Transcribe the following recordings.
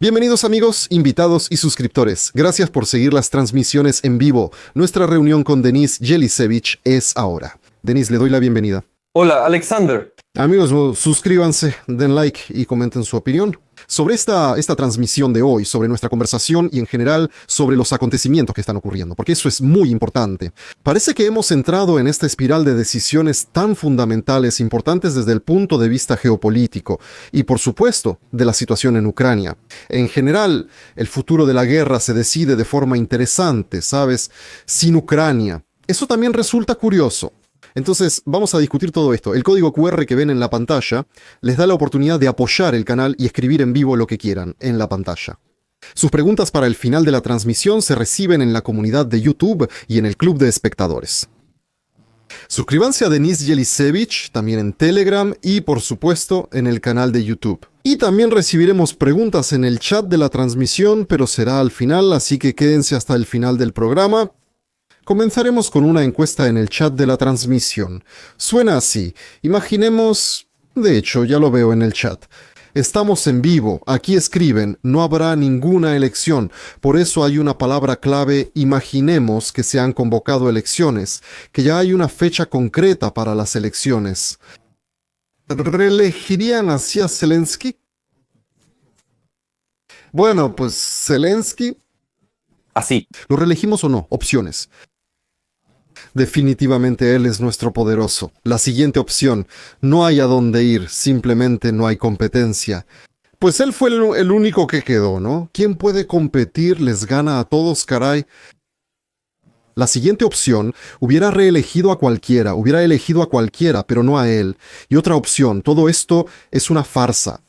Bienvenidos amigos, invitados y suscriptores. Gracias por seguir las transmisiones en vivo. Nuestra reunión con Denis Jelisevich es ahora. Denis, le doy la bienvenida. Hola, Alexander. Amigos, suscríbanse, den like y comenten su opinión sobre esta transmisión de hoy, sobre nuestra conversación y en general sobre los acontecimientos que están ocurriendo, porque eso es muy importante. Parece que hemos entrado en esta espiral de decisiones tan fundamentales, importantes desde el punto de vista geopolítico y, por supuesto, de la situación en Ucrania. En general, el futuro de la guerra se decide de forma interesante, ¿sabes? Sin Ucrania. Eso también resulta curioso. Entonces, vamos a discutir todo esto. El código QR que ven en la pantalla les da la oportunidad de apoyar el canal y escribir en vivo lo que quieran en la pantalla. Sus preguntas para el final de la transmisión se reciben en la comunidad de YouTube y en el club de espectadores. Suscríbanse a Denis Jelisevich, también en Telegram y, por supuesto, en el canal de YouTube. Y también recibiremos preguntas en el chat de la transmisión, pero será al final, así que quédense hasta el final del programa. Comenzaremos con una encuesta en el chat de la transmisión. Suena así. Imaginemos... De hecho, ya lo veo en el chat. Estamos en vivo. Aquí escriben, no habrá ninguna elección. Por eso hay una palabra clave, imaginemos que se han convocado elecciones, que ya hay una fecha concreta para las elecciones. ¿Reelegirían así a Zelensky? Bueno, pues Zelensky... Así. ¿Lo reelegimos o no? Opciones. Definitivamente él es nuestro poderoso. La siguiente opción, no hay a dónde ir, simplemente no hay competencia. Pues él fue el único que quedó, ¿no? ¿Quién puede competir? Les gana a todos, caray. La siguiente opción, hubiera reelegido a cualquiera, hubiera elegido a cualquiera, pero no a él. Y otra opción, todo esto es una farsa.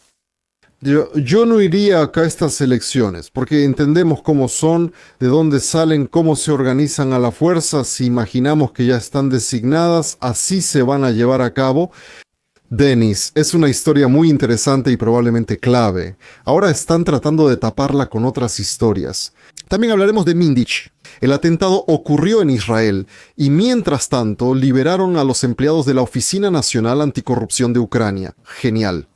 Yo no iría acá a estas elecciones, porque entendemos cómo son, de dónde salen, cómo se organizan a la fuerza, si imaginamos que ya están designadas, así se van a llevar a cabo. Denis, es una historia muy interesante y probablemente clave. Ahora están tratando de taparla con otras historias. También hablaremos de Mindich. El atentado ocurrió en Israel y mientras tanto liberaron a los empleados de la Oficina Nacional Anticorrupción de Ucrania. Genial.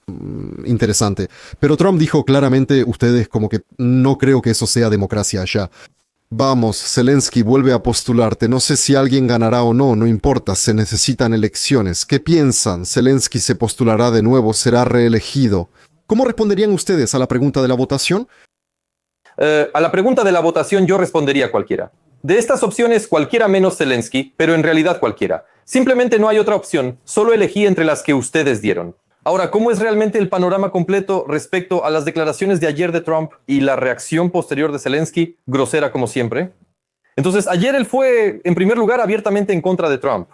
Interesante. Pero Trump dijo claramente, ustedes como que no creo que eso sea democracia allá. Vamos, Zelensky, vuelve a postularte. No sé si alguien ganará o no, no importa, se necesitan elecciones. ¿Qué piensan? Zelensky se postulará de nuevo, será reelegido. ¿Cómo responderían ustedes a la pregunta de la votación? A la pregunta de la votación yo respondería cualquiera. De estas opciones, cualquiera menos Zelensky, pero en realidad cualquiera. Simplemente no hay otra opción, solo elegí entre las que ustedes dieron. Ahora, ¿cómo es realmente el panorama completo respecto a las declaraciones de ayer de Trump y la reacción posterior de Zelensky, grosera como siempre? Entonces, ayer él fue, en primer lugar, abiertamente en contra de Trump.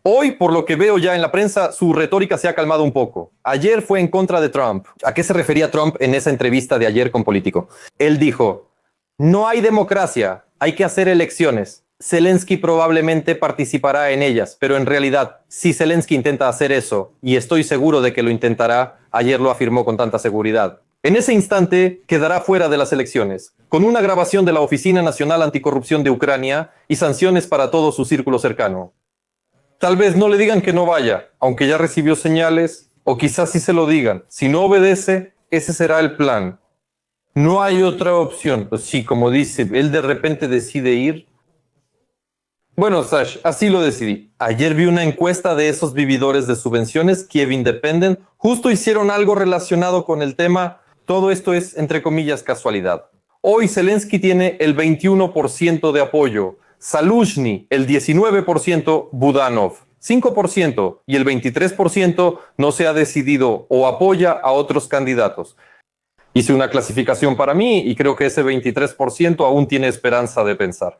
Hoy, por lo que veo ya en la prensa, su retórica se ha calmado un poco. Ayer fue en contra de Trump. ¿A qué se refería Trump en esa entrevista de ayer con Político? Él dijo, no hay democracia, hay que hacer elecciones. Zelensky probablemente participará en ellas, pero en realidad, si Zelensky intenta hacer eso, y estoy seguro de que lo intentará, ayer lo afirmó con tanta seguridad, en ese instante quedará fuera de las elecciones, con una grabación de la Oficina Nacional Anticorrupción de Ucrania y sanciones para todo su círculo cercano. Tal vez no le digan que no vaya, aunque ya recibió señales, o quizás sí se lo digan. Si no obedece, ese será el plan. No hay otra opción. Pues sí, como dice, él de repente decide ir. Bueno, Sash, así lo decidí. Ayer vi una encuesta de esos vividores de subvenciones, Kiev Independent. Justo hicieron algo relacionado con el tema. Todo esto es, entre comillas, casualidad. Hoy Zelensky tiene el 21% de apoyo. Zaluzhny, el 19%, Budanov, 5% y el 23% no se ha decidido o apoya a otros candidatos. Hice una clasificación para mí y creo que ese 23% aún tiene esperanza de pensar.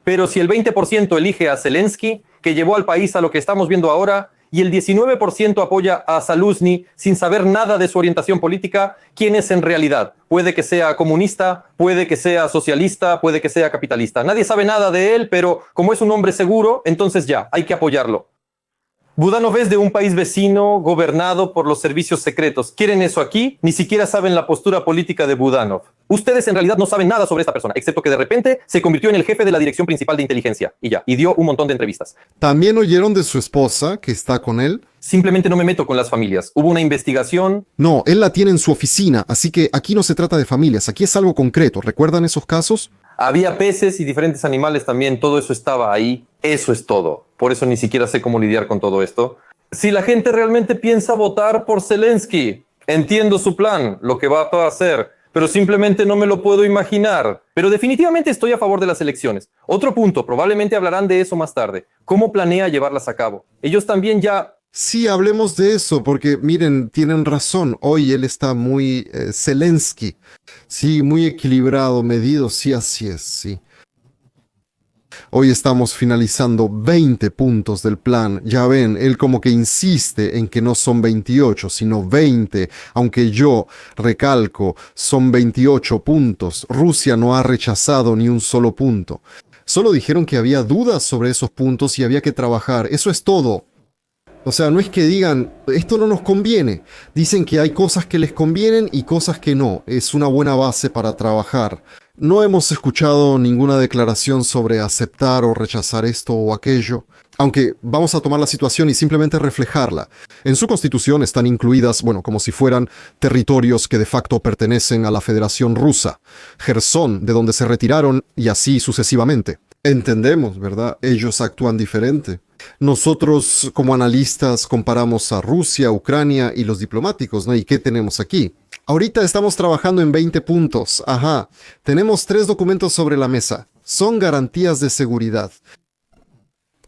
Pero si el 20% elige a Zelensky, que llevó al país a lo que estamos viendo ahora, y el 19% apoya a Zaluzhny sin saber nada de su orientación política, ¿quién es en realidad? Puede que sea comunista, puede que sea socialista, puede que sea capitalista. Nadie sabe nada de él, pero como es un hombre seguro, entonces ya, hay que apoyarlo. Budanov es de un país vecino gobernado por los servicios secretos. ¿Quieren eso aquí? Ni siquiera saben la postura política de Budanov. Ustedes en realidad no saben nada sobre esta persona, excepto que de repente se convirtió en el jefe de la Dirección Principal de Inteligencia y ya, y dio un montón de entrevistas. ¿También oyeron de su esposa que está con él? Simplemente no me meto con las familias. Hubo una investigación. No, él la tiene en su oficina, así que aquí no se trata de familias, aquí es algo concreto. ¿Recuerdan esos casos? Había peces y diferentes animales también, todo eso estaba ahí. Eso es todo. Por eso ni siquiera sé cómo lidiar con todo esto. Si la gente realmente piensa votar por Zelensky, entiendo su plan, lo que va a hacer, pero simplemente no me lo puedo imaginar. Pero definitivamente estoy a favor de las elecciones. Otro punto, probablemente hablarán de eso más tarde. ¿Cómo planea llevarlas a cabo? Ellos también ya... Sí, hablemos de eso, porque miren, tienen razón. Hoy él está muy Zelensky. Sí, muy equilibrado, medido, sí, así es, sí. Hoy estamos finalizando 20 puntos del plan. Ya ven, él como que insiste en que no son 28, sino 20, aunque yo recalco, son 28 puntos. Rusia no ha rechazado ni un solo punto. Solo dijeron que había dudas sobre esos puntos y había que trabajar. Eso es todo. O sea, no es que digan, esto no nos conviene. Dicen que hay cosas que les convienen y cosas que no. Es una buena base para trabajar. No hemos escuchado ninguna declaración sobre aceptar o rechazar esto o aquello. Aunque vamos a tomar la situación y simplemente reflejarla. En su constitución están incluidas, bueno, como si fueran territorios que de facto pertenecen a la Federación Rusa. Jersón, de donde se retiraron, y así sucesivamente. Entendemos, ¿verdad? Ellos actúan diferente. Nosotros, como analistas, comparamos a Rusia, Ucrania y los diplomáticos, ¿no? ¿Y qué tenemos aquí? Ahorita estamos trabajando en 20 puntos. Ajá. Tenemos 3 documentos sobre la mesa. Son garantías de seguridad.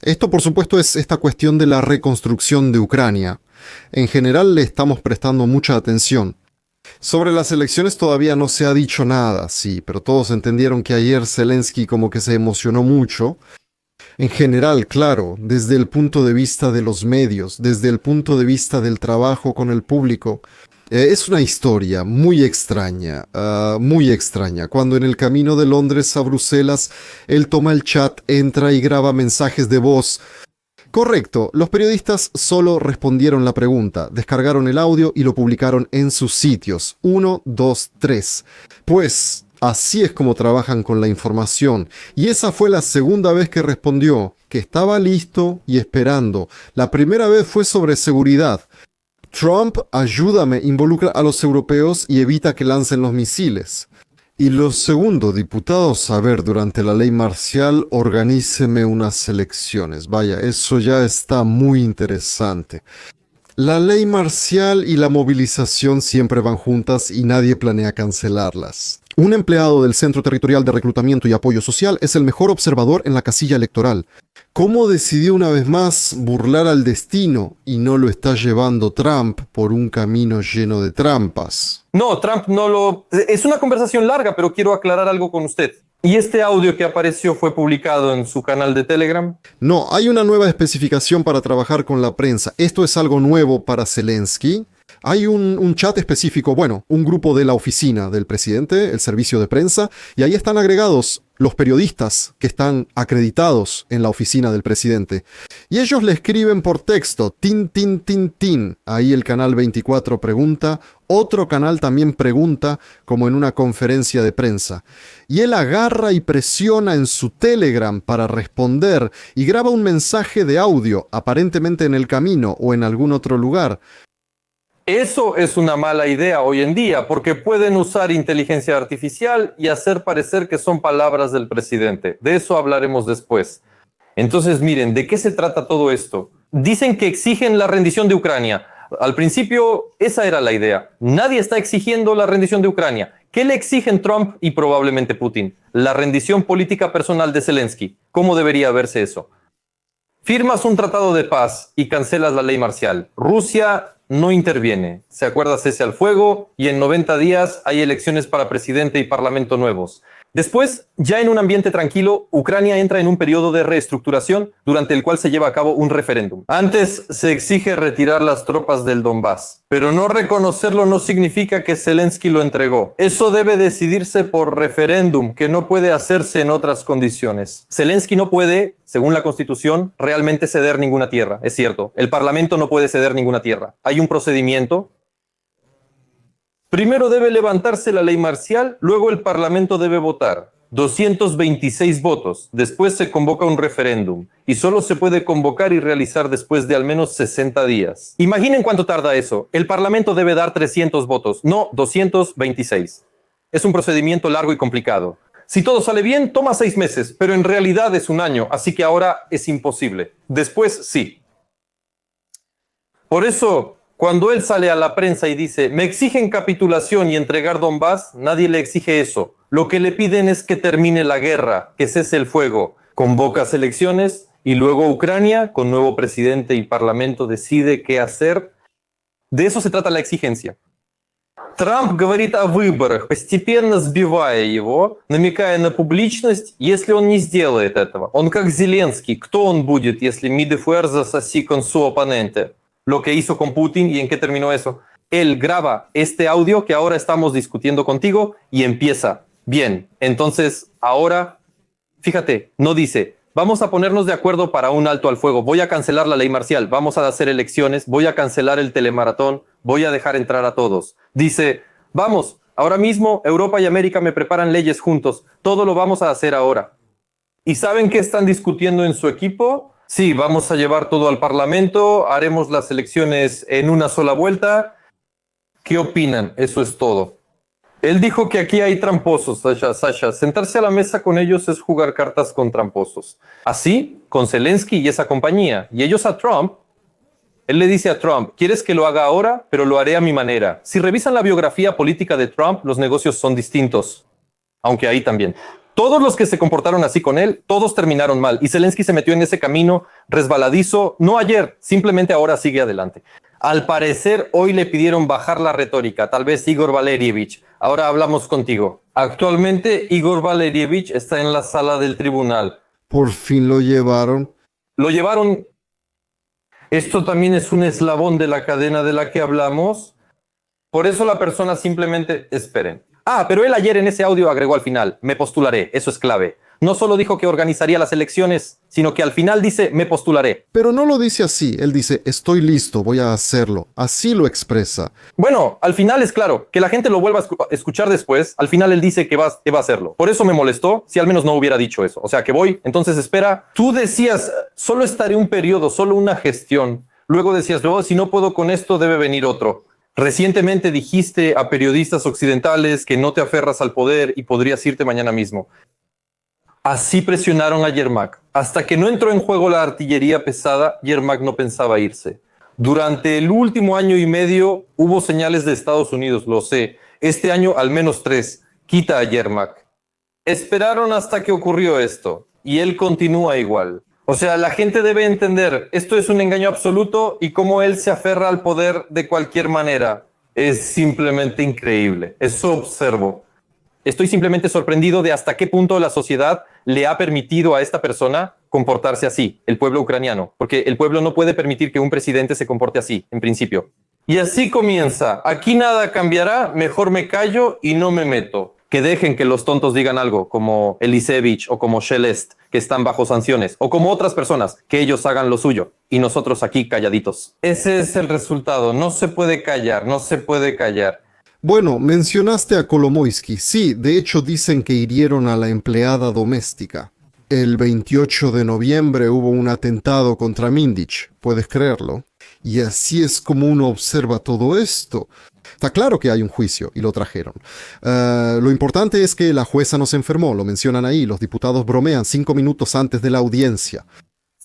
Esto, por supuesto, es esta cuestión de la reconstrucción de Ucrania. En general le estamos prestando mucha atención. Sobre las elecciones todavía no se ha dicho nada, sí, pero todos entendieron que ayer Zelensky como que se emocionó mucho. En general, claro, desde el punto de vista de los medios, desde el punto de vista del trabajo con el público, es una historia muy extraña, muy extraña. Cuando en el camino de Londres a Bruselas, él toma el chat, entra y graba mensajes de voz. Correcto, los periodistas solo respondieron la pregunta, descargaron el audio y lo publicaron en sus sitios. 1, 2, 3. Pues así es como trabajan con la información. Y esa fue la segunda vez que respondió, que estaba listo y esperando. La primera vez fue sobre seguridad. Trump, ayúdame, involucra a los europeos y evita que lancen los misiles. Y lo segundo, diputados, a ver, durante la ley marcial, organíceme unas elecciones. Vaya, eso ya está muy interesante. La ley marcial y la movilización siempre van juntas y nadie planea cancelarlas. Un empleado del Centro Territorial de Reclutamiento y Apoyo Social es el mejor observador en la casilla electoral. ¿Cómo decidió una vez más burlar al destino y no lo está llevando Trump por un camino lleno de trampas? No, Trump no lo... Es una conversación larga, pero quiero aclarar algo con usted. ¿Y este audio que apareció fue publicado en su canal de Telegram? No, hay una nueva especificación para trabajar con la prensa. Esto es algo nuevo para Zelensky. Hay un chat específico, bueno, un grupo de la oficina del presidente, el servicio de prensa, y ahí están agregados los periodistas que están acreditados en la oficina del presidente. Y ellos le escriben por texto, tin, tin, tin, tin. Ahí el canal 24 pregunta, otro canal también pregunta, como en una conferencia de prensa. Y él agarra y presiona en su Telegram para responder y graba un mensaje de audio, aparentemente en el camino o en algún otro lugar. Eso es una mala idea hoy en día, porque pueden usar inteligencia artificial y hacer parecer que son palabras del presidente. De eso hablaremos después. Entonces, miren, ¿de qué se trata todo esto? Dicen que exigen la rendición de Ucrania. Al principio, esa era la idea. Nadie está exigiendo la rendición de Ucrania. ¿Qué le exigen Trump y probablemente Putin? La rendición política personal de Zelensky. ¿Cómo debería verse eso? Firmas un tratado de paz y cancelas la ley marcial. Rusia no interviene. Se acuerda cese al fuego y en 90 días hay elecciones para presidente y parlamento nuevos. Después, ya en un ambiente tranquilo, Ucrania entra en un periodo de reestructuración durante el cual se lleva a cabo un referéndum. Antes se exige retirar las tropas del Donbass, pero no reconocerlo no significa que Zelensky lo entregó. Eso debe decidirse por referéndum, que no puede hacerse en otras condiciones. Zelensky no puede, según la Constitución, realmente ceder ninguna tierra. Es cierto, el Parlamento no puede ceder ninguna tierra. Hay un procedimiento. Primero debe levantarse la ley marcial, luego el Parlamento debe votar. 226 votos. Después se convoca un referéndum y solo se puede convocar y realizar después de al menos 60 días. Imaginen cuánto tarda eso. El Parlamento debe dar 300 votos, no 226. Es un procedimiento largo y complicado. Si todo sale bien, toma 6 meses, pero en realidad es un año, así que ahora es imposible. Después sí. Por eso, cuando él sale a la prensa y dice, me exigen capitulación y entregar Donbass, nadie le exige eso. Lo que le piden es que termine la guerra, que cese el fuego, convoca elecciones y luego Ucrania, con nuevo presidente y parlamento, decide qué hacer. De eso se trata la exigencia. Трамп говорит о выборах, постепенно сбивая его, намекая на публичность, если он не сделает этого. Он как Зеленский. Кто он будет, если mi de fuerzas así con su oponente? Lo que hizo con Putin y en qué terminó eso. Él graba este audio que ahora estamos discutiendo contigo y empieza. Bien, entonces ahora, fíjate, no dice, vamos a ponernos de acuerdo para un alto al fuego, voy a cancelar la ley marcial, vamos a hacer elecciones, voy a cancelar el telemaratón, voy a dejar entrar a todos. Dice, vamos, ahora mismo Europa y América me preparan leyes juntos, todo lo vamos a hacer ahora. ¿Y saben qué están discutiendo en su equipo? Sí, vamos a llevar todo al Parlamento, haremos las elecciones en una sola vuelta. ¿Qué opinan? Eso es todo. Él dijo que aquí hay tramposos, Sasha. Sentarse a la mesa con ellos es jugar cartas con tramposos. Así, con Zelensky y esa compañía. Y ellos a Trump, él le dice a Trump, ¿quieres que lo haga ahora? Pero lo haré a mi manera. Si revisan la biografía política de Trump, los negocios son distintos. Aunque ahí también. Todos los que se comportaron así con él, todos terminaron mal. Y Zelensky se metió en ese camino resbaladizo, no ayer, simplemente ahora sigue adelante. Al parecer, hoy le pidieron bajar la retórica, tal vez Igor Valerievich. Ahora hablamos contigo. Actualmente, Igor Valerievich está en la sala del tribunal. Por fin lo llevaron. Lo llevaron. Esto también es un eslabón de la cadena de la que hablamos. Por eso la persona simplemente esperen. Ah, pero él ayer en ese audio agregó al final, me postularé, eso es clave. No solo dijo que organizaría las elecciones, sino que al final dice, me postularé. Pero no lo dice así, él dice, estoy listo, voy a hacerlo. Así lo expresa. Bueno, al final es claro, que la gente lo vuelva a escuchar después, al final él dice que va a hacerlo. Por eso me molestó, si al menos no hubiera dicho eso. O sea, que voy, entonces espera. Tú decías, solo estaré un periodo, solo una gestión. Luego decías, luego si no puedo con esto, debe venir otro. Recientemente dijiste a periodistas occidentales que no te aferras al poder y podrías irte mañana mismo. Así presionaron a Yermak. Hasta que no entró en juego la artillería pesada, Yermak no pensaba irse. Durante el último año y medio hubo señales de Estados Unidos, lo sé. Este año al menos 3. Quita a Yermak. Esperaron hasta que ocurrió esto y él continúa igual. O sea, la gente debe entender, esto es un engaño absoluto y cómo él se aferra al poder de cualquier manera. Es simplemente increíble. Eso observo. Estoy simplemente sorprendido de hasta qué punto la sociedad le ha permitido a esta persona comportarse así, el pueblo ucraniano, porque el pueblo no puede permitir que un presidente se comporte así, en principio. Y así comienza. Aquí nada cambiará, mejor me callo y no me meto. Que dejen que los tontos digan algo, como Elisevich o como Shelest, que están bajo sanciones, o como otras personas, que ellos hagan lo suyo, y nosotros aquí calladitos. Ese es el resultado, no se puede callar, no se puede callar. Bueno, mencionaste a Kolomoisky. Sí, de hecho dicen que hirieron a la empleada doméstica. El 28 de noviembre hubo un atentado contra Mindich, ¿puedes creerlo? Y así es como uno observa todo esto. Está claro que hay un juicio y lo trajeron. Lo importante es que la jueza no se enfermó, lo mencionan ahí, los diputados bromean 5 minutos antes de la audiencia.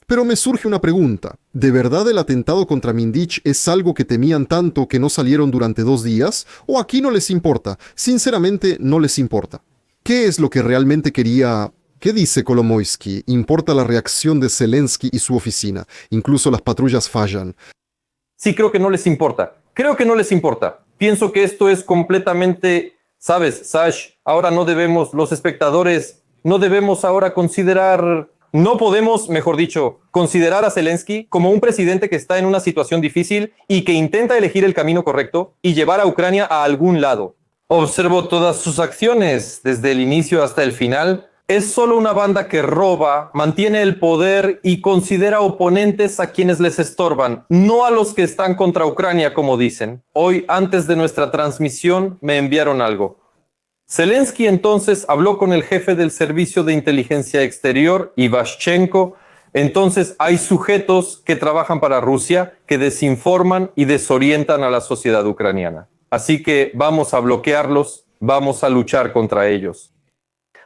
Pero me surge una pregunta. ¿De verdad el atentado contra Mindich es algo que temían tanto que no salieron durante 2 días? ¿O aquí no les importa? Sinceramente, no les importa. ¿Qué es lo que realmente quería? ¿Qué dice Kolomoisky? Importa la reacción de Zelensky y su oficina. Incluso las patrullas fallan. Sí, creo que no les importa. Creo que no les importa. Pienso que esto es completamente, ¿sabes, Sash? Ahora no debemos, los espectadores, no debemos ahora considerar, no podemos, mejor dicho, considerar a Zelensky como un presidente que está en una situación difícil y que intenta elegir el camino correcto y llevar a Ucrania a algún lado. Observo todas sus acciones, desde el inicio hasta el final. Es solo una banda que roba, mantiene el poder y considera oponentes a quienes les estorban, no a los que están contra Ucrania, como dicen. Hoy, antes de nuestra transmisión, me enviaron algo. Zelensky entonces habló con el jefe del Servicio de Inteligencia Exterior, Ivashchenko. Entonces hay sujetos que trabajan para Rusia, que desinforman y desorientan a la sociedad ucraniana. Así que vamos a bloquearlos, vamos a luchar contra ellos.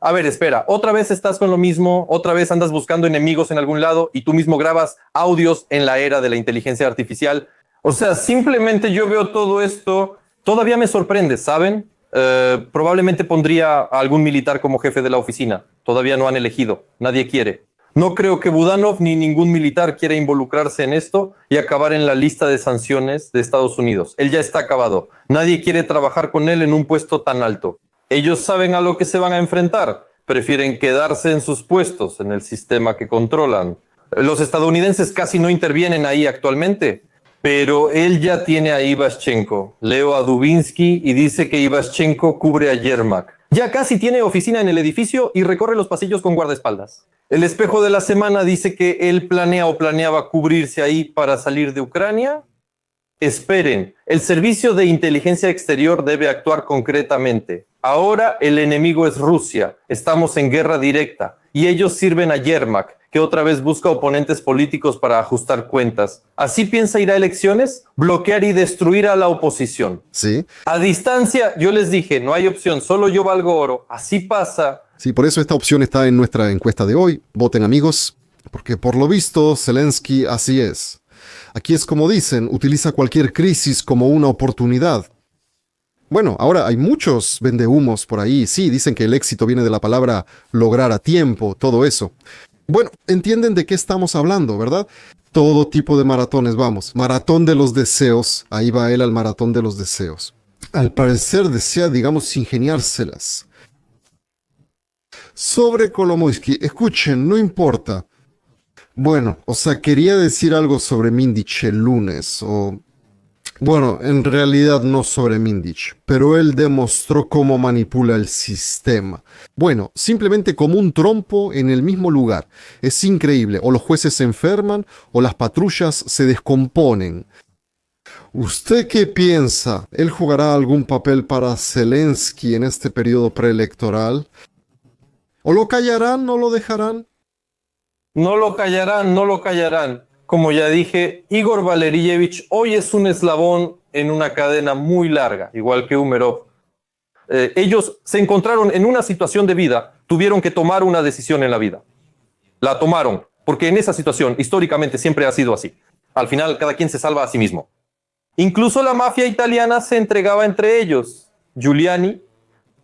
A ver, espera, otra vez estás con lo mismo, otra vez andas buscando enemigos en algún lado y tú mismo grabas audios en la era de la inteligencia artificial. O sea, simplemente yo veo todo esto, todavía me sorprende, ¿saben? Probablemente pondría a algún militar como jefe de la oficina. Todavía no han elegido, nadie quiere. No creo que Budanov ni ningún militar quiera involucrarse en esto y acabar en la lista de sanciones de Estados Unidos. Él ya está acabado. Nadie quiere trabajar con él en un puesto tan alto. Ellos saben a lo que se van a enfrentar. Prefieren quedarse en sus puestos, en el sistema que controlan. Los estadounidenses casi no intervienen ahí actualmente, pero él ya tiene a Ivashchenko. Leo a Dubinsky y dice que Ivashchenko cubre a Yermak. Ya casi tiene oficina en el edificio y recorre los pasillos con guardaespaldas. El espejo de la semana dice que él planea o planeaba cubrirse ahí para salir de Ucrania. Esperen, el Servicio de Inteligencia Exterior debe actuar concretamente. Ahora el enemigo es Rusia, estamos en guerra directa y ellos sirven a Yermak, que otra vez busca oponentes políticos para ajustar cuentas. ¿Así piensa ir a elecciones? Bloquear y destruir a la oposición. Sí. A distancia, yo les dije, no hay opción, solo yo valgo oro. Así pasa. Sí, por eso esta opción está en nuestra encuesta de hoy. Voten, amigos, porque por lo visto Zelensky así es. Aquí es como dicen, utiliza cualquier crisis como una oportunidad. Bueno, ahora hay muchos vendehumos por ahí. Sí, dicen que el éxito viene de la palabra lograr a tiempo, todo eso. Bueno, entienden de qué estamos hablando, ¿verdad? Todo tipo de maratones, vamos. Maratón de los deseos. Ahí va él al maratón de los deseos. Al parecer desea, digamos, ingeniárselas. Sobre Kolomoisky, escuchen, no importa. Bueno, o sea, quería decir algo sobre Mindich el lunes, o... Bueno, en realidad no sobre Mindich, pero él demostró cómo manipula el sistema. Bueno, simplemente como un trompo en el mismo lugar. Es increíble, o los jueces se enferman, o las patrullas se descomponen. ¿Usted qué piensa? ¿Él jugará algún papel para Zelensky en este periodo preelectoral? ¿O lo callarán o lo dejarán? No lo callarán, no lo callarán. Como ya dije, Igor Valerievich hoy es un eslabón en una cadena muy larga, igual que Umerov. Ellos se encontraron en una situación de vida, tuvieron que tomar una decisión en la vida. La tomaron, porque en esa situación históricamente siempre ha sido así. Al final cada quien se salva a sí mismo. Incluso la mafia italiana se entregaba entre ellos. Giuliani,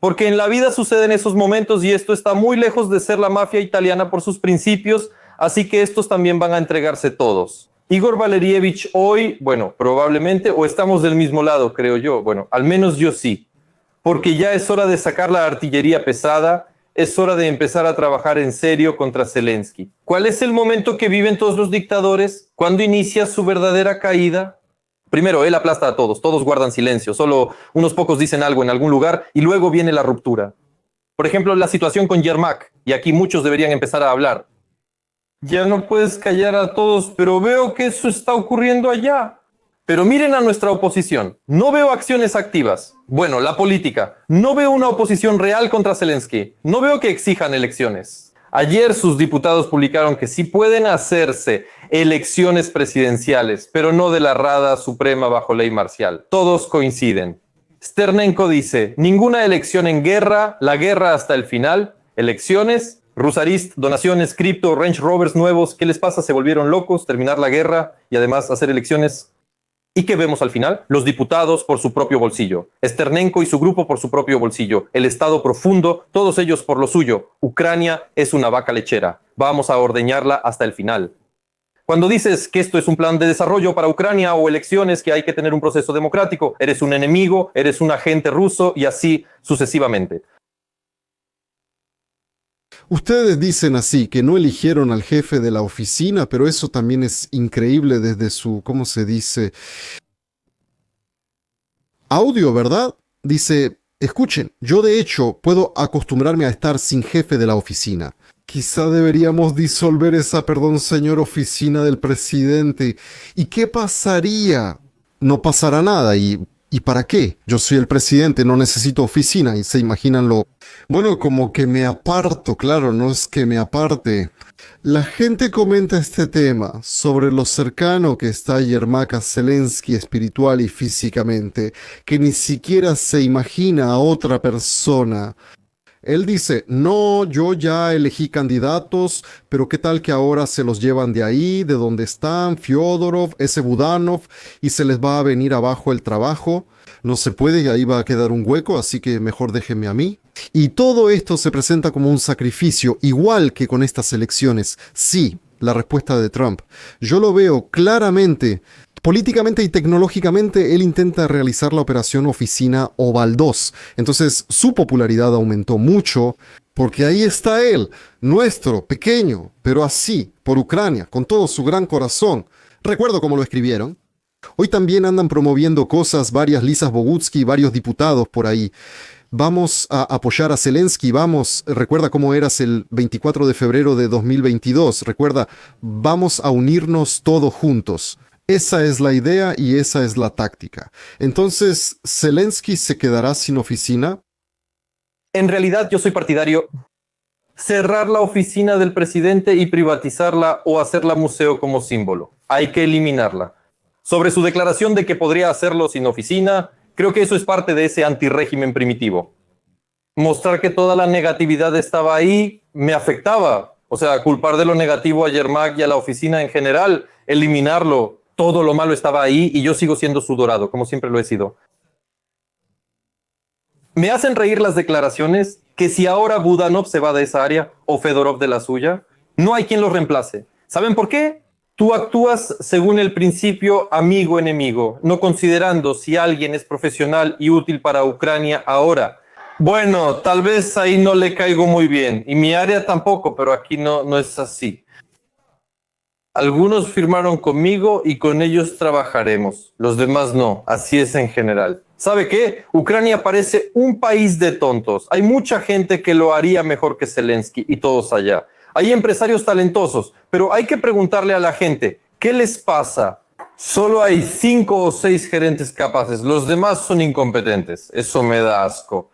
porque en la vida suceden esos momentos y esto está muy lejos de ser la mafia italiana por sus principios, así que estos también van a entregarse todos. Igor Valerievich hoy, bueno, probablemente, o estamos del mismo lado, creo yo. Bueno, al menos yo sí. Porque ya es hora de sacar la artillería pesada, es hora de empezar a trabajar en serio contra Zelensky. ¿Cuál es el momento que viven todos los dictadores? ¿Cuándo inicia su verdadera caída? Primero, él aplasta a todos, todos guardan silencio, solo unos pocos dicen algo en algún lugar y luego viene la ruptura. Por ejemplo, la situación con Yermak, y aquí muchos deberían empezar a hablar. Ya no puedes callar a todos, pero veo que eso está ocurriendo allá. Pero miren a nuestra oposición. No veo acciones activas. Bueno, la política. No veo una oposición real contra Zelensky. No veo que exijan elecciones. Ayer sus diputados publicaron que sí pueden hacerse elecciones presidenciales, pero no de la Rada Suprema bajo ley marcial. Todos coinciden. Sternenko dice, ninguna elección en guerra, la guerra hasta el final. Elecciones, Rusarist, donaciones, cripto, Range Rovers nuevos. ¿Qué les pasa? Se volvieron locos, terminar la guerra y además hacer elecciones. ¿Y qué vemos al final? Los diputados por su propio bolsillo, Sternenko y su grupo por su propio bolsillo, el Estado profundo, todos ellos por lo suyo. Ucrania es una vaca lechera. Vamos a ordeñarla hasta el final. Cuando dices que esto es un plan de desarrollo para Ucrania o elecciones, que hay que tener un proceso democrático, eres un enemigo, eres un agente ruso y así sucesivamente. Ustedes dicen así, que no eligieron al jefe de la oficina, pero eso también es increíble desde su, ¿cómo se dice? Audio, ¿verdad? Dice, Escuchen, yo de hecho puedo acostumbrarme a estar sin jefe de la oficina. Quizá deberíamos disolver esa, perdón, señor, oficina del presidente. ¿Y qué pasaría? No pasará nada. ¿Y para qué? Yo soy el presidente, no necesito oficina. Y se imaginan lo... Bueno, como que me aparto, claro, no es que me aparte. La gente comenta este tema sobre lo cercano que está Yermak a Zelensky espiritual y físicamente, que ni siquiera se imagina a otra persona. Él dice, no, yo ya elegí candidatos, pero qué tal que ahora se los llevan de ahí, de donde están, Fyodorov, ese Budanov, y se les va a venir abajo el trabajo. No se puede, ahí va a quedar un hueco, así que mejor déjenme a mí. Y todo esto se presenta como un sacrificio, igual que con estas elecciones. Sí, la respuesta de Trump. Yo lo veo claramente. Políticamente y tecnológicamente, él intenta realizar la operación Oficina Oval 2. Entonces, su popularidad aumentó mucho porque ahí está él, nuestro, pequeño, pero así, por Ucrania, con todo su gran corazón. Recuerdo cómo lo escribieron. Hoy también andan promoviendo cosas, varias Lisas Bogutsky, varios diputados por ahí. Vamos a apoyar a Zelensky, vamos, recuerda cómo eras el 24 de febrero de 2022, recuerda, vamos a unirnos todos juntos. Esa es la idea y esa es la táctica. Entonces, ¿Zelensky se quedará sin oficina? En realidad, yo soy partidario cerrar la oficina del presidente y privatizarla o hacerla museo como símbolo. Hay que eliminarla. Sobre su declaración de que podría hacerlo sin oficina, creo que eso es parte de ese antirrégimen primitivo. Mostrar que toda la negatividad estaba ahí me afectaba. O sea, culpar de lo negativo a Yermak y a la oficina en general, eliminarlo. Todo lo malo estaba ahí y yo sigo siendo su dorado, como siempre lo he sido. Me hacen reír las declaraciones que si ahora Budanov se va de esa área o Fedorov de la suya, no hay quien los reemplace. ¿Saben por qué? Tú actúas según el principio amigo-enemigo, no considerando si alguien es profesional y útil para Ucrania ahora. Bueno, tal vez ahí no le caigo muy bien, y mi área tampoco, pero aquí no es así. Algunos firmaron conmigo y con ellos trabajaremos. Los demás no. Así es en general. ¿Sabe qué? Ucrania parece un país de tontos. Hay mucha gente que lo haría mejor que Zelensky y todos allá. Hay empresarios talentosos, pero hay que preguntarle a la gente, ¿qué les pasa? Solo hay 5 o 6 gerentes capaces. Los demás son incompetentes. Eso me da asco.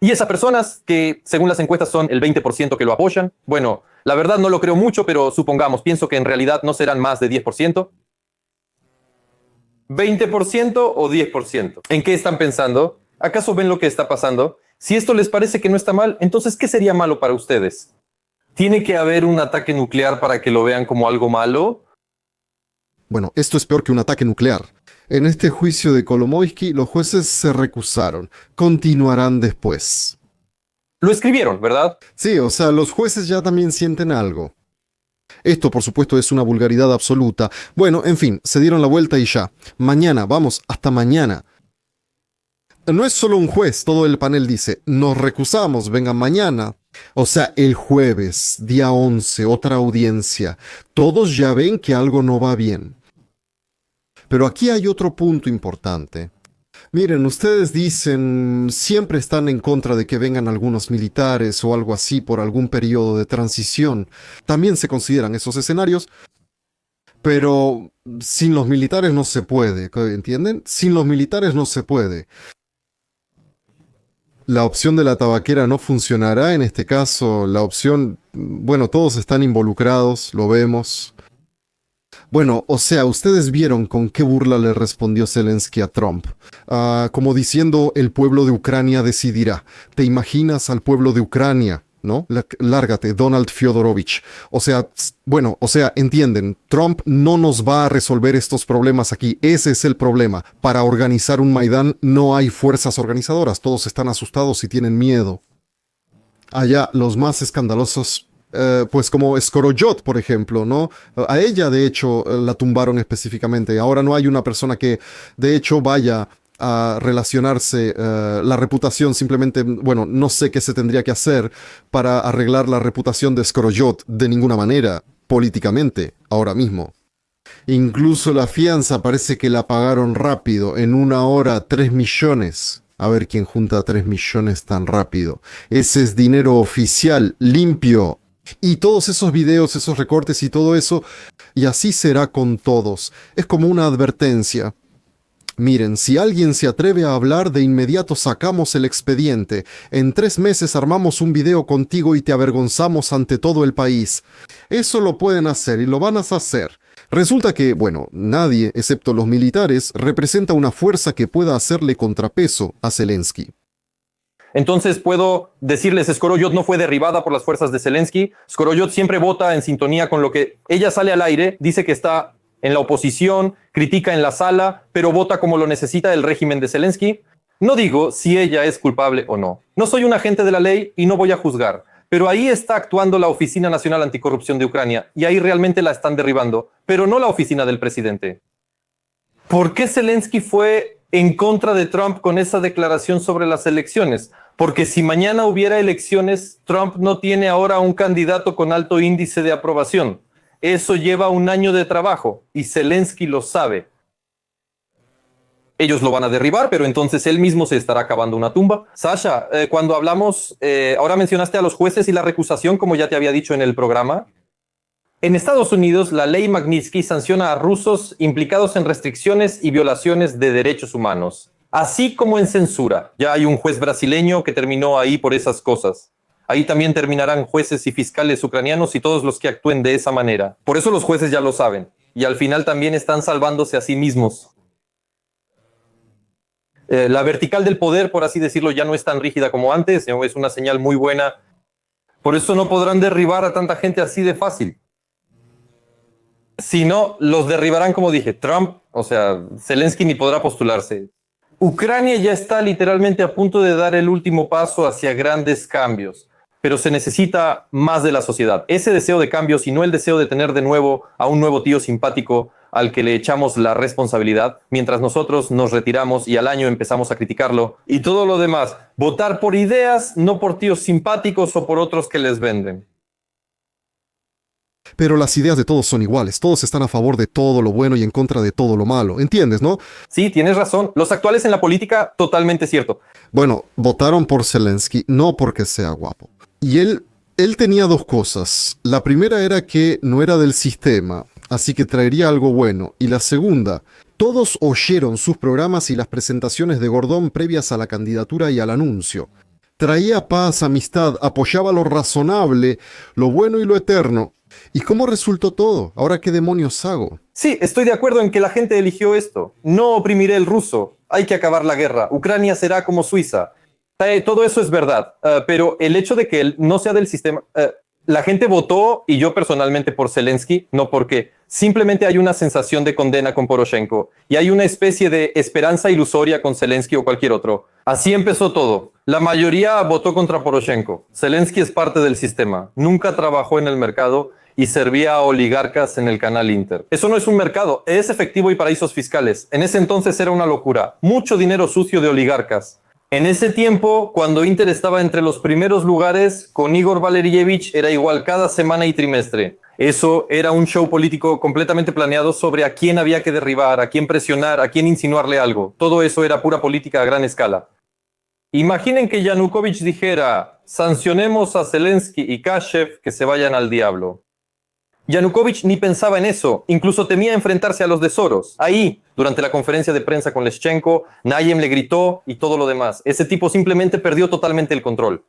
Y esas personas que, según las encuestas, son el 20% que lo apoyan, bueno, la verdad no lo creo mucho, pero supongamos, pienso que en realidad no serán más de 10%. ¿20% o 10%? ¿En qué están pensando? ¿Acaso ven lo que está pasando? Si esto les parece que no está mal, entonces, ¿qué sería malo para ustedes? ¿Tiene que haber un ataque nuclear para que lo vean como algo malo? Bueno, esto es peor que un ataque nuclear. En este juicio de Kolomoisky, los jueces se recusaron. Continuarán después. Lo escribieron, ¿verdad? Sí, o sea, los jueces ya también sienten algo. Esto, por supuesto, es una vulgaridad absoluta. Bueno, en fin, se dieron la vuelta y ya. Mañana, vamos, hasta mañana. No es solo un juez, todo el panel dice, nos recusamos, vengan mañana. O sea, el jueves, día 11, otra audiencia. Todos ya ven que algo no va bien. Pero aquí hay otro punto importante. Miren, ustedes dicen, siempre están en contra de que vengan algunos militares o algo así por algún periodo de transición. También se consideran esos escenarios, pero sin los militares no se puede, ¿entienden? Sin los militares no se puede. La opción de la tabaquera no funcionará en este caso. La opción, bueno, todos están involucrados, lo vemos. Bueno, o sea, ustedes vieron con qué burla le respondió Zelensky a Trump. Como diciendo, el pueblo de Ucrania decidirá. ¿Te imaginas al pueblo de Ucrania? ¿No? Lárgate, Donald Fyodorovich. O sea, bueno, o sea, entienden, Trump no nos va a resolver estos problemas aquí. Ese es el problema. Para organizar un Maidán no hay fuerzas organizadoras. Todos están asustados y tienen miedo. Allá, los más escandalosos pues como Skoroyot, por ejemplo, ¿no? A ella, de hecho, la tumbaron específicamente. Ahora no hay una persona que, de hecho, vaya a relacionarse. La reputación simplemente, bueno, no sé qué se tendría que hacer para arreglar la reputación de Skoroyot de ninguna manera, políticamente, ahora mismo. Incluso la fianza parece que la pagaron rápido, en 1 hora, 3 millones. A ver quién junta 3 millones tan rápido. Ese es dinero oficial, limpio. Y todos esos videos, esos recortes y todo eso, y así será con todos. Es como una advertencia. Miren, si alguien se atreve a hablar, de inmediato sacamos el expediente. En 3 meses armamos un video contigo y te avergonzamos ante todo el país. Eso lo pueden hacer y lo van a hacer. Resulta que, bueno, nadie, excepto los militares, representa una fuerza que pueda hacerle contrapeso a Zelensky. Entonces puedo decirles, Skoroyot no fue derribada por las fuerzas de Zelensky. Skoroyot siempre vota en sintonía con lo que ella sale al aire, dice que está en la oposición, critica en la sala, pero vota como lo necesita el régimen de Zelensky. No digo si ella es culpable o no. No soy un agente de la ley y no voy a juzgar. Pero ahí está actuando la Oficina Nacional Anticorrupción de Ucrania y ahí realmente la están derribando, pero no la oficina del presidente. ¿Por qué Zelensky fue en contra de Trump con esa declaración sobre las elecciones? Porque si mañana hubiera elecciones, Trump no tiene ahora un candidato con alto índice de aprobación. Eso lleva un año de trabajo y Zelensky lo sabe. Ellos lo van a derribar, pero entonces él mismo se estará cavando una tumba. Sasha, cuando hablamos, ahora mencionaste a los jueces y la recusación, como ya te había dicho en el programa. En Estados Unidos, la ley Magnitsky sanciona a rusos implicados en restricciones y violaciones de derechos humanos, así como en censura. Ya hay un juez brasileño que terminó ahí por esas cosas. Ahí también terminarán jueces y fiscales ucranianos y todos los que actúen de esa manera. Por eso los jueces ya lo saben. Y al final también están salvándose a sí mismos. La vertical del poder, por así decirlo, ya no es tan rígida como antes. Es una señal muy buena. Por eso no podrán derribar a tanta gente así de fácil. Si no, los derribarán, como dije, Trump, o sea, Zelensky ni podrá postularse. Ucrania ya está literalmente a punto de dar el último paso hacia grandes cambios, pero se necesita más de la sociedad. Ese deseo de cambios y no el deseo de tener de nuevo a un nuevo tío simpático al que le echamos la responsabilidad, mientras nosotros nos retiramos y al año empezamos a criticarlo. Y todo lo demás, votar por ideas, no por tíos simpáticos o por otros que les venden. Pero las ideas de todos son iguales, todos están a favor de todo lo bueno y en contra de todo lo malo, ¿entiendes, no? Sí, tienes razón. Los actuales en la política, totalmente cierto. Bueno, votaron por Zelensky no porque sea guapo. Y él tenía 2 cosas. La primera era que no era del sistema, así que traería algo bueno. Y la segunda, todos oyeron sus programas y las presentaciones de Gordón previas a la candidatura y al anuncio. Traía paz, amistad, apoyaba lo razonable, lo bueno y lo eterno. ¿Y cómo resultó todo? ¿Ahora qué demonios hago? Sí, estoy de acuerdo en que la gente eligió esto. No oprimiré el ruso. Hay que acabar la guerra. Ucrania será como Suiza. Todo eso es verdad. Pero el hecho de que él no sea del sistema... la gente votó, y yo personalmente, por Zelensky, no porque simplemente hay una sensación de condena con Poroshenko y hay una especie de esperanza ilusoria con Zelensky o cualquier otro. Así empezó todo. La mayoría votó contra Poroshenko. Zelensky es parte del sistema. Nunca trabajó en el mercado y servía a oligarcas en el canal Inter. Eso no es un mercado, es efectivo y paraísos fiscales. En ese entonces era una locura. Mucho dinero sucio de oligarcas. En ese tiempo, cuando Inter estaba entre los primeros lugares, con Igor Valerievich era igual cada semana y trimestre. Eso era un show político completamente planeado sobre a quién había que derribar, a quién presionar, a quién insinuarle algo. Todo eso era pura política a gran escala. Imaginen que Yanukovych dijera, sancionemos a Zelensky y Kashev que se vayan al diablo. Yanukovych ni pensaba en eso, incluso temía enfrentarse a los de Soros. Ahí, durante la conferencia de prensa con Leschenko, Nayem le gritó y todo lo demás. Ese tipo simplemente perdió totalmente el control.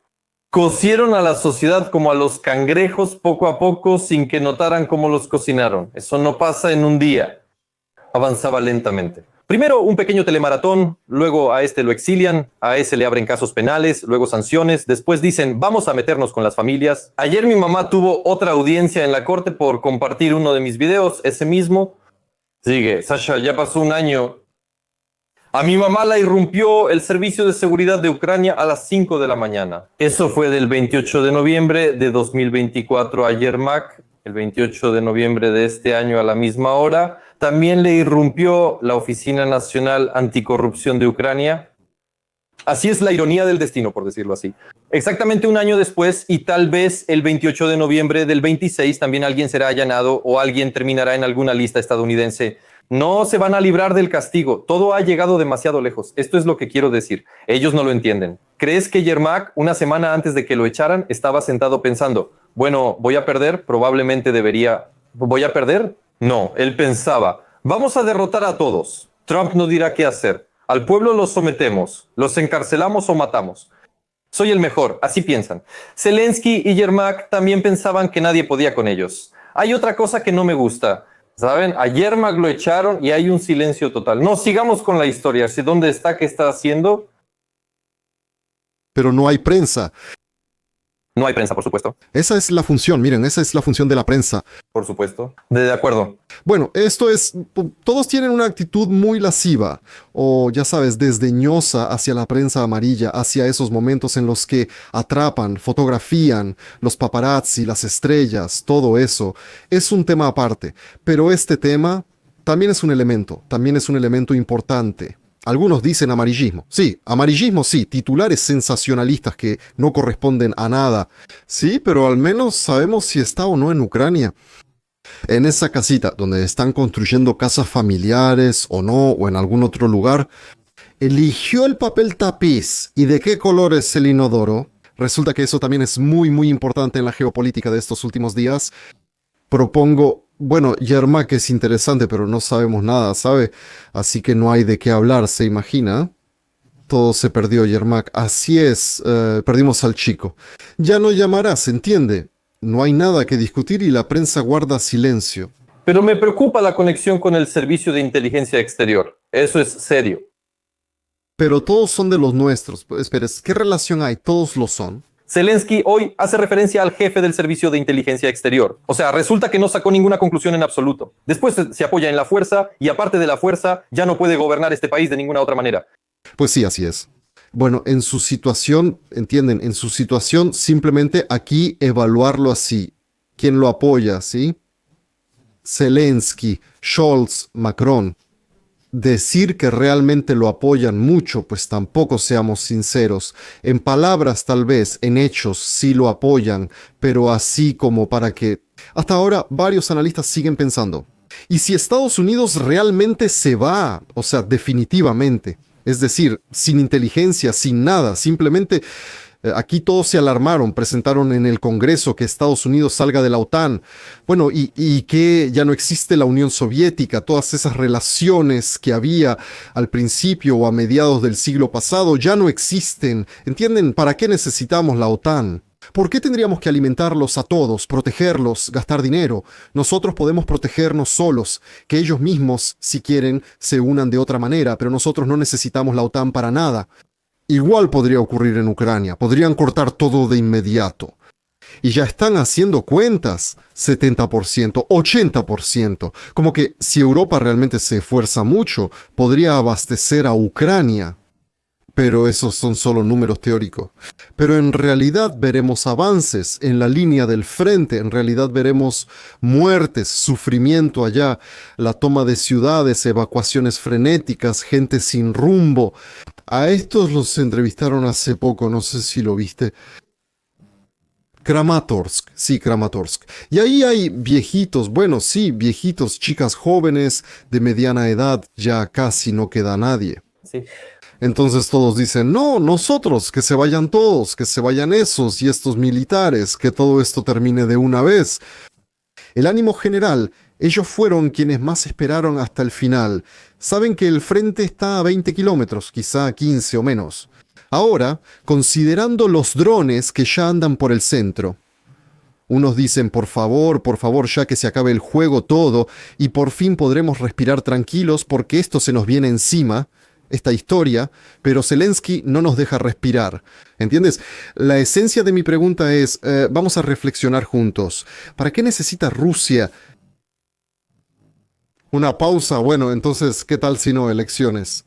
Cocieron a la sociedad como a los cangrejos poco a poco sin que notaran cómo los cocinaron. Eso no pasa en un día. Avanzaba lentamente. Primero un pequeño telemaratón, luego a este lo exilian, a ese le abren casos penales, luego sanciones, después dicen vamos a meternos con las familias. Ayer mi mamá tuvo otra audiencia en la corte por compartir uno de mis videos, ese mismo. Sigue, Sasha, ya pasó un año. A mi mamá la irrumpió el Servicio de Seguridad de Ucrania a las 5 de la mañana. Eso fue del 28 de noviembre de 2024 a Yermak, el 28 de noviembre de este año a la misma hora. También le irrumpió la Oficina Nacional Anticorrupción de Ucrania. Así es la ironía del destino, por decirlo así. Exactamente un año después, y tal vez el 28 de noviembre del 26, también alguien será allanado o alguien terminará en alguna lista estadounidense No se van a librar del castigo. Todo ha llegado demasiado lejos. Esto es lo que quiero decir. Ellos no lo entienden. ¿Crees que Yermak, una semana antes de que lo echaran, estaba sentado pensando, bueno, voy a perder, probablemente debería... ¿Voy a perder? No, él pensaba, vamos a derrotar a todos. Trump no dirá qué hacer. Al pueblo los sometemos, los encarcelamos o matamos. Soy el mejor, así piensan. Zelensky y Yermak también pensaban que nadie podía con ellos. Hay otra cosa que no me gusta. ¿Saben? A Yermak lo echaron y hay un silencio total. No, sigamos con la historia. ¿Dónde está? ¿Qué está haciendo? Pero no hay prensa. No hay prensa, por supuesto. Esa es la función, miren, esa es la función de la prensa. Por supuesto. De acuerdo. Bueno, esto es, todos tienen una actitud muy lasciva o, ya sabes, desdeñosa hacia la prensa amarilla, hacia esos momentos en los que atrapan, fotografían, los paparazzi, las estrellas, todo eso. Es un tema aparte, pero este tema también es un elemento importante. Algunos dicen amarillismo sí, titulares sensacionalistas que no corresponden a nada. Sí, pero al menos sabemos si está o no en Ucrania. En esa casita donde están construyendo casas familiares o no, o en algún otro lugar, eligió el papel tapiz. ¿Y de qué color es el inodoro? Resulta que eso también es muy, muy importante en la geopolítica de estos últimos días. Propongo, bueno, Yermak es interesante, pero no sabemos nada, ¿sabe? Así que no hay de qué hablar, ¿se imagina? Todo se perdió, Yermak. Así es, perdimos al chico. Ya no llamará, ¿se entiende? No hay nada que discutir y la prensa guarda silencio. Pero me preocupa la conexión con el servicio de inteligencia exterior. Eso es serio. Pero todos son de los nuestros. Espera, ¿qué relación hay? Todos lo son. Zelensky hoy hace referencia al jefe del servicio de inteligencia exterior. O sea, resulta que no sacó ninguna conclusión en absoluto. Después se apoya en la fuerza y aparte de la fuerza ya no puede gobernar este país de ninguna otra manera. Pues sí, así es. Bueno, en su situación, entienden, en su situación simplemente aquí evaluarlo así. ¿Quién lo apoya, sí? Zelensky, Scholz, Macron. Decir que realmente lo apoyan mucho, pues tampoco seamos sinceros. En palabras tal vez, en hechos sí lo apoyan, pero así como para que... Hasta ahora varios analistas siguen pensando. ¿Y si Estados Unidos realmente se va? O sea, definitivamente. Es decir, sin inteligencia, sin nada, simplemente... Aquí todos se alarmaron, presentaron en el Congreso que Estados Unidos salga de la OTAN. Bueno, y que ya no existe la Unión Soviética, todas esas relaciones que había al principio o a mediados del siglo pasado ya no existen. ¿Entienden? ¿Para qué necesitamos la OTAN? ¿Por qué tendríamos que alimentarlos a todos, protegerlos, gastar dinero? Nosotros podemos protegernos solos, que ellos mismos, si quieren, se unan de otra manera, pero nosotros no necesitamos la OTAN para nada. Igual podría ocurrir en Ucrania, podrían cortar todo de inmediato. Y ya están haciendo cuentas, 70%, 80%. Como que si Europa realmente se esfuerza mucho, podría abastecer a Ucrania. Pero esos son solo números teóricos. Pero en realidad veremos avances en la línea del frente, en realidad veremos muertes, sufrimiento allá, la toma de ciudades, evacuaciones frenéticas, gente sin rumbo. A estos los entrevistaron hace poco, no sé si lo viste. Kramatorsk, sí, Kramatorsk. Y ahí hay viejitos, bueno, sí, viejitos, chicas jóvenes, de mediana edad, ya casi no queda nadie. Sí. Entonces todos dicen, no, nosotros, que se vayan todos, que se vayan esos y estos militares, que todo esto termine de una vez. El ánimo general, ellos fueron quienes más esperaron hasta el final. Saben que el frente está a 20 kilómetros, quizá 15 o menos. Ahora, considerando los drones que ya andan por el centro. Unos dicen, por favor, ya que se acabe el juego todo, y por fin podremos respirar tranquilos porque esto se nos viene encima, esta historia, pero Zelensky no nos deja respirar. ¿Entiendes? La esencia de mi pregunta es, vamos a reflexionar juntos. ¿Para qué necesita Rusia? Una pausa, bueno, entonces, ¿qué tal si no elecciones?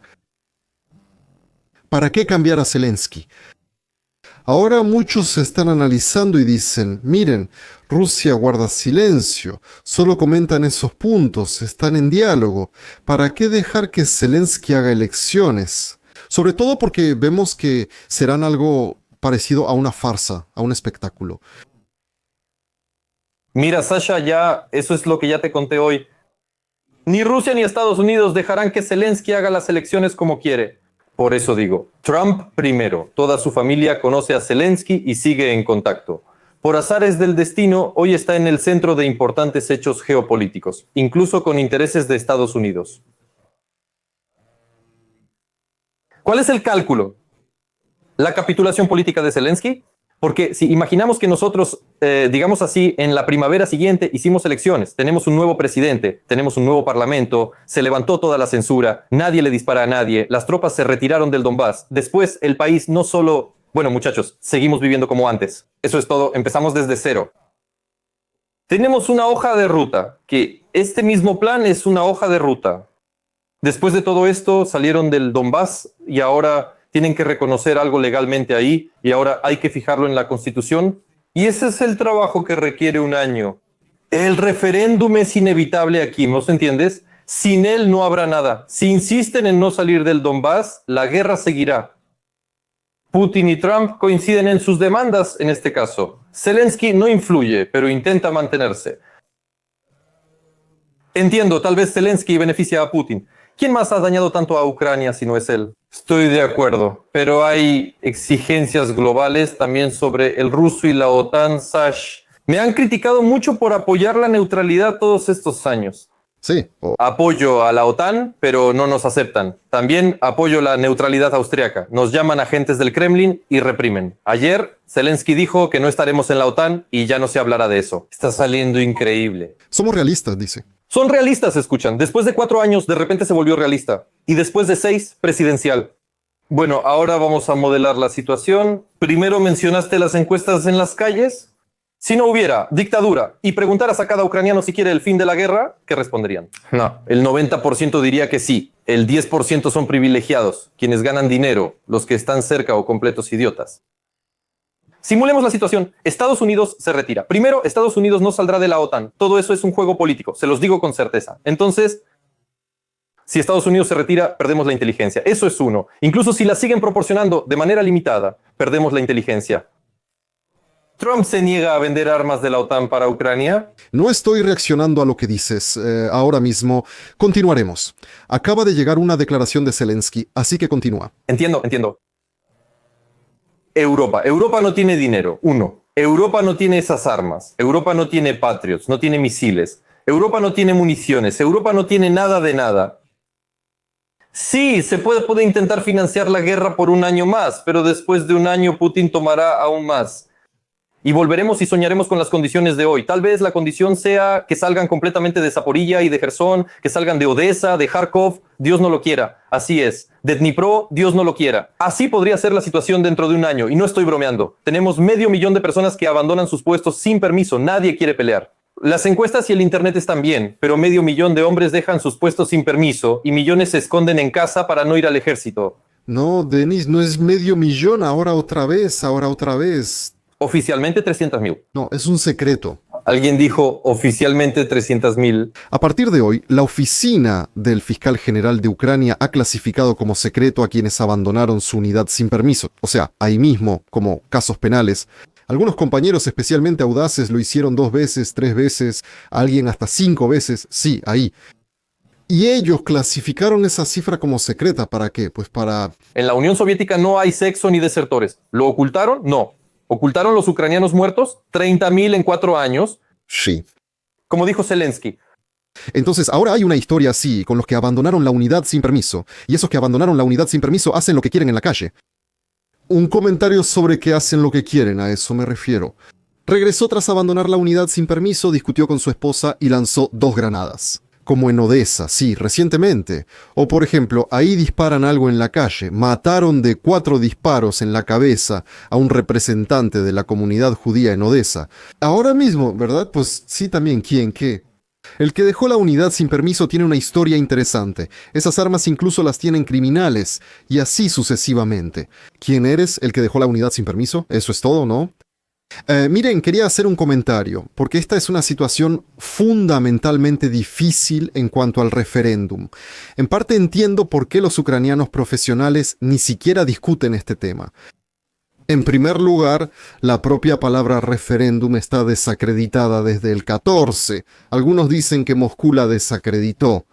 ¿Para qué cambiar a Zelensky? Ahora muchos se están analizando y dicen, miren, Rusia guarda silencio, solo comentan esos puntos, están en diálogo. ¿Para qué dejar que Zelensky haga elecciones? Sobre todo porque vemos que serán algo parecido a una farsa, a un espectáculo. Mira, Sasha, ya, eso es lo que ya te conté hoy. Ni Rusia ni Estados Unidos dejarán que Zelensky haga las elecciones como quiere. Por eso digo, Trump primero. Toda su familia conoce a Zelensky y sigue en contacto. Por azares del destino, hoy está en el centro de importantes hechos geopolíticos, incluso con intereses de Estados Unidos. ¿Cuál es el cálculo? ¿La capitulación política de Zelensky? Porque si imaginamos que nosotros, digamos así, en la primavera siguiente hicimos elecciones, tenemos un nuevo presidente, tenemos un nuevo parlamento, se levantó toda la censura, nadie le dispara a nadie, las tropas se retiraron del Donbass. Después el país no solo... Bueno, muchachos, seguimos viviendo como antes. Eso es todo, empezamos desde cero. Tenemos una hoja de ruta, que este mismo plan es una hoja de ruta. Después de todo esto salieron del Donbass y ahora tienen que reconocer algo legalmente ahí y ahora hay que fijarlo en la Constitución. Y ese es el trabajo que requiere un año. El referéndum es inevitable aquí, ¿no se entiendes? Sin él no habrá nada. Si insisten en no salir del Donbass, la guerra seguirá. Putin y Trump coinciden en sus demandas en este caso. Zelensky no influye, pero intenta mantenerse. Entiendo, tal vez Zelensky beneficia a Putin. ¿Quién más ha dañado tanto a Ucrania si no es él? Estoy de acuerdo, pero hay exigencias globales también sobre el ruso y la OTAN, Sash. Me han criticado mucho por apoyar la neutralidad todos estos años. Sí. Apoyo a la OTAN, pero no nos aceptan. También apoyo la neutralidad austriaca. Nos llaman agentes del Kremlin y reprimen. Ayer, Zelensky dijo que no estaremos en la OTAN y ya no se hablará de eso. Está saliendo increíble. Somos realistas, dice. Son realistas, escuchan. Después de 4 años, de repente se volvió realista. Y después de 6, presidencial. Bueno, ahora vamos a modelar la situación. Primero mencionaste las encuestas en las calles. Si no hubiera dictadura y preguntaras a cada ucraniano si quiere el fin de la guerra, ¿qué responderían? No, el 90% diría que sí. El 10% son privilegiados, quienes ganan dinero, los que están cerca o completos idiotas. Simulemos la situación. Estados Unidos se retira. Primero, Estados Unidos no saldrá de la OTAN. Todo eso es un juego político, se los digo con certeza. Entonces, si Estados Unidos se retira, perdemos la inteligencia. Eso es uno. Incluso si la siguen proporcionando de manera limitada, perdemos la inteligencia. ¿Trump se niega a vender armas de la OTAN para Ucrania? No estoy reaccionando a lo que dices. Ahora mismo continuaremos. Acaba de llegar una declaración de Zelensky, así que continúa. Entiendo. Europa no tiene dinero, uno. Europa no tiene esas armas. Europa no tiene Patriots, no tiene misiles. Europa no tiene municiones. Europa no tiene nada de nada. Sí, se puede intentar financiar la guerra por un año más, pero después de un año Putin tomará aún más. Y volveremos y soñaremos con las condiciones de hoy. Tal vez la condición sea que salgan completamente de Zaporilla y de Jersón, que salgan de Odessa, de Kharkov, Dios no lo quiera. Así es. De Dnipro, Dios no lo quiera. Así podría ser la situación dentro de un año, y no estoy bromeando. Tenemos 500,000 de personas que abandonan sus puestos sin permiso. Nadie quiere pelear. Las encuestas y el internet están bien, pero 500,000 de hombres dejan sus puestos sin permiso y millones se esconden en casa para no ir al ejército. No, Denis, no es 500,000, ahora otra vez. Oficialmente 300,000. No, es un secreto. Alguien dijo oficialmente 300,000. A partir de hoy, la oficina del fiscal general de Ucrania ha clasificado como secreto a quienes abandonaron su unidad sin permiso. O sea, ahí mismo, como casos penales. Algunos compañeros especialmente audaces lo hicieron 2 veces, 3 veces, alguien hasta 5 veces, sí, ahí. Y ellos clasificaron esa cifra como secreta. ¿Para qué? Pues para... En la Unión Soviética no hay sexo ni desertores. ¿Lo ocultaron? No. ¿Ocultaron los ucranianos muertos? 30,000 en 4 años. Sí. Como dijo Zelensky. Entonces, ahora hay una historia así, con los que abandonaron la unidad sin permiso. Y esos que abandonaron la unidad sin permiso hacen lo que quieren en la calle. Un comentario sobre que hacen lo que quieren, a eso me refiero. Regresó tras abandonar la unidad sin permiso, discutió con su esposa y lanzó 2 granadas. Como en Odessa, sí, recientemente. O por ejemplo, ahí disparan algo en la calle. Mataron de 4 disparos en la cabeza a un representante de la comunidad judía en Odessa. Ahora mismo, ¿verdad? Pues sí, también, ¿quién? ¿Qué? El que dejó la unidad sin permiso tiene una historia interesante. Esas armas incluso las tienen criminales, y así sucesivamente. ¿Quién eres, el que dejó la unidad sin permiso? Eso es todo, ¿no? Miren, quería hacer un comentario, porque esta es una situación fundamentalmente difícil en cuanto al referéndum. En parte entiendo por qué los ucranianos profesionales ni siquiera discuten este tema. En primer lugar, la propia palabra referéndum está desacreditada desde el 14. Algunos dicen que Moscú la desacreditó.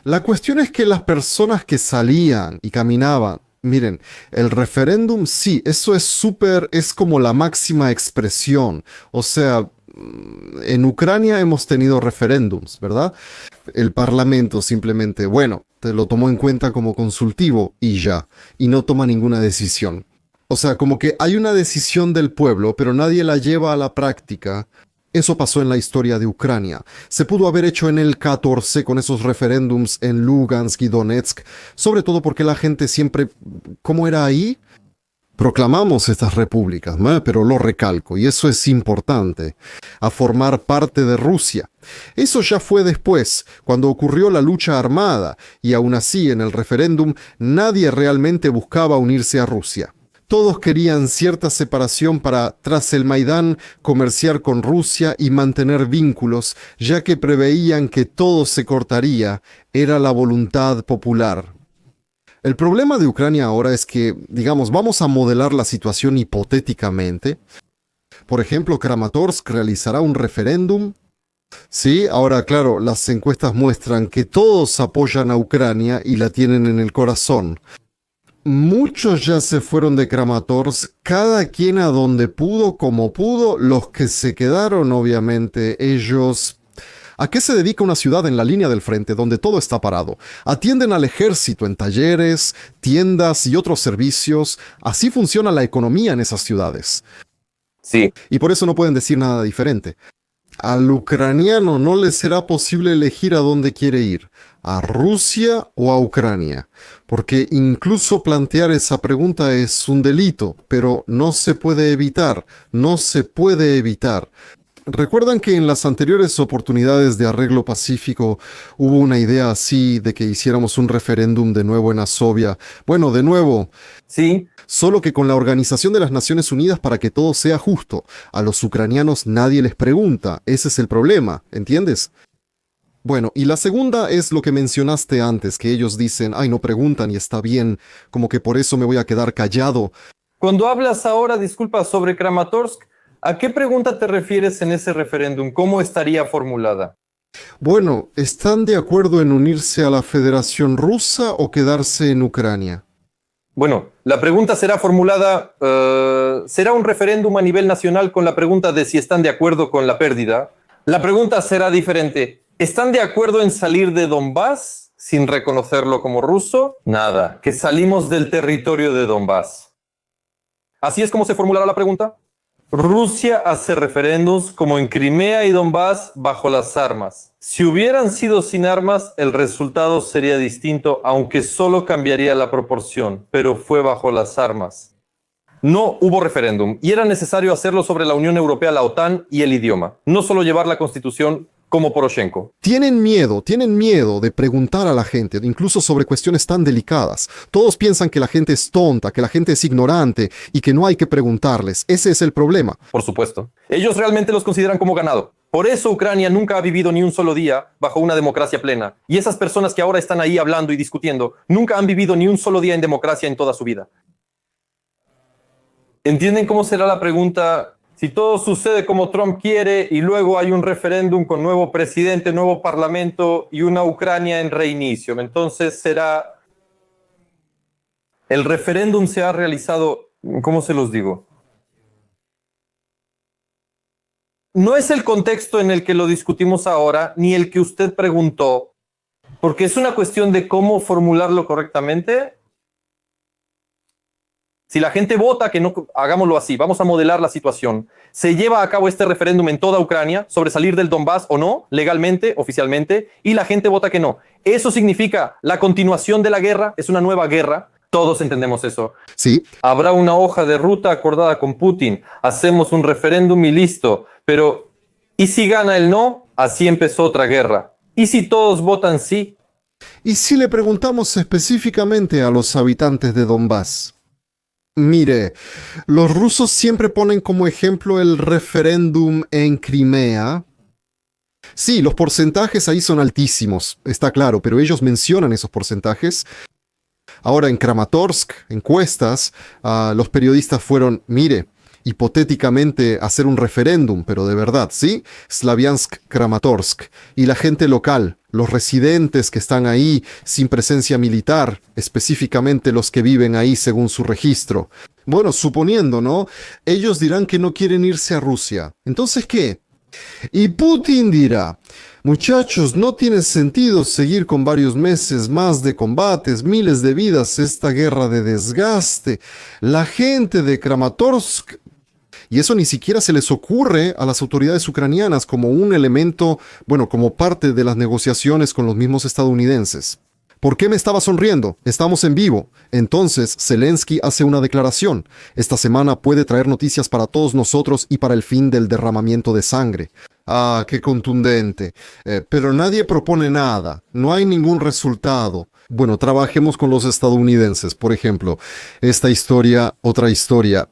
La cuestión es que las personas que salían y caminaban, miren, el referéndum sí, eso es súper, es como la máxima expresión. O sea, en Ucrania hemos tenido referéndums, ¿verdad? El parlamento simplemente, bueno, te lo tomó en cuenta como consultivo y ya, y no toma ninguna decisión. O sea, como que hay una decisión del pueblo, pero nadie la lleva a la práctica. Eso pasó en la historia de Ucrania. Se pudo haber hecho en el 14 con esos referéndums en Lugansk y Donetsk, sobre todo porque la gente siempre, ¿cómo era ahí? Proclamamos estas repúblicas, ¿no? Pero lo recalco, y eso es importante, a formar parte de Rusia. Eso ya fue después, cuando ocurrió la lucha armada, y aún así en el referéndum nadie realmente buscaba unirse a Rusia. Todos querían cierta separación para, tras el Maidán, comerciar con Rusia y mantener vínculos, ya que preveían que todo se cortaría, era la voluntad popular. El problema de Ucrania ahora es que, digamos, vamos a modelar la situación hipotéticamente. Por ejemplo, Kramatorsk realizará un referéndum. Sí, ahora claro, las encuestas muestran que todos apoyan a Ucrania y la tienen en el corazón. Muchos ya se fueron de Kramatorsk, cada quien a donde pudo, como pudo. Los que se quedaron, obviamente, ellos... ¿A qué se dedica una ciudad en la línea del frente donde todo está parado? Atienden al ejército en talleres, tiendas y otros servicios. Así funciona la economía en esas ciudades. Sí. Y por eso no pueden decir nada diferente. Al ucraniano no le será posible elegir a dónde quiere ir, a Rusia o a Ucrania, porque incluso plantear esa pregunta es un delito, pero no se puede evitar, no se puede evitar. ¿Recuerdan que en las anteriores oportunidades de arreglo pacífico hubo una idea así de que hiciéramos un referéndum de nuevo en Azovia? Bueno, de nuevo. Sí. Solo que con la Organización de las Naciones Unidas para que todo sea justo. A los ucranianos nadie les pregunta. Ese es el problema, ¿entiendes? Bueno, y la segunda es lo que mencionaste antes, que ellos dicen, ay, no preguntan y está bien, como que por eso me voy a quedar callado. Cuando hablas ahora, disculpa, sobre Kramatorsk, ¿a qué pregunta te refieres en ese referéndum? ¿Cómo estaría formulada? Bueno, ¿están de acuerdo en unirse a la Federación Rusa o quedarse en Ucrania? Bueno, la pregunta será formulada, será un referéndum a nivel nacional con la pregunta de si están de acuerdo con la pérdida. La pregunta será diferente. ¿Están de acuerdo en salir de Donbass sin reconocerlo como ruso? Nada, que salimos del territorio de Donbass. ¿Así es como se formulará la pregunta? Rusia hace referéndums como en Crimea y Donbass bajo las armas. Si hubieran sido sin armas, el resultado sería distinto, aunque solo cambiaría la proporción, pero fue bajo las armas. No hubo referéndum y era necesario hacerlo sobre la Unión Europea, la OTAN y el idioma, no solo llevar la Constitución como Poroshenko. Tienen miedo de preguntar a la gente, incluso sobre cuestiones tan delicadas. Todos piensan que la gente es tonta, que la gente es ignorante y que no hay que preguntarles. Ese es el problema. Por supuesto. Ellos realmente los consideran como ganado. Por eso Ucrania nunca ha vivido ni un solo día bajo una democracia plena. Y esas personas que ahora están ahí hablando y discutiendo, nunca han vivido ni un solo día en democracia en toda su vida. ¿Entienden cómo será la pregunta? Si todo sucede como Trump quiere y luego hay un referéndum con nuevo presidente, nuevo parlamento y una Ucrania en reinicio, entonces será... El referéndum se ha realizado, ¿cómo se los digo? No es el contexto en el que lo discutimos ahora, ni el que usted preguntó, porque es una cuestión de cómo formularlo correctamente. Si la gente vota, que no, hagámoslo así, vamos a modelar la situación. Se lleva a cabo este referéndum en toda Ucrania sobre salir del Donbass o no, legalmente, oficialmente, y la gente vota que no. Eso significa la continuación de la guerra, es una nueva guerra. Todos entendemos eso. Sí. Habrá una hoja de ruta acordada con Putin. Hacemos un referéndum y listo. Pero, ¿y si gana el no? Así empezó otra guerra. ¿Y si todos votan sí? ¿Y si le preguntamos específicamente a los habitantes de Donbass? Mire, los rusos siempre ponen como ejemplo el referéndum en Crimea. Sí, los porcentajes ahí son altísimos, está claro, pero ellos mencionan esos porcentajes. Ahora en Kramatorsk, encuestas, los periodistas fueron, mire, hipotéticamente hacer un referéndum, pero de verdad, ¿sí? Slaviansk-Kramatorsk. Y la gente local, los residentes que están ahí sin presencia militar, específicamente los que viven ahí según su registro. Bueno, suponiendo, ¿no? Ellos dirán que no quieren irse a Rusia. Entonces, ¿qué? Y Putin dirá, muchachos, no tiene sentido seguir con varios meses más de combates, miles de vidas, esta guerra de desgaste. La gente de Kramatorsk, y eso ni siquiera se les ocurre a las autoridades ucranianas como un elemento, bueno, como parte de las negociaciones con los mismos estadounidenses. ¿Por qué me estaba sonriendo? Estamos en vivo. Entonces, Zelensky hace una declaración. Esta semana puede traer noticias para todos nosotros y para el fin del derramamiento de sangre. Ah, qué contundente. Pero nadie propone nada. No hay ningún resultado. Bueno, trabajemos con los estadounidenses. Por ejemplo, esta historia, otra historia.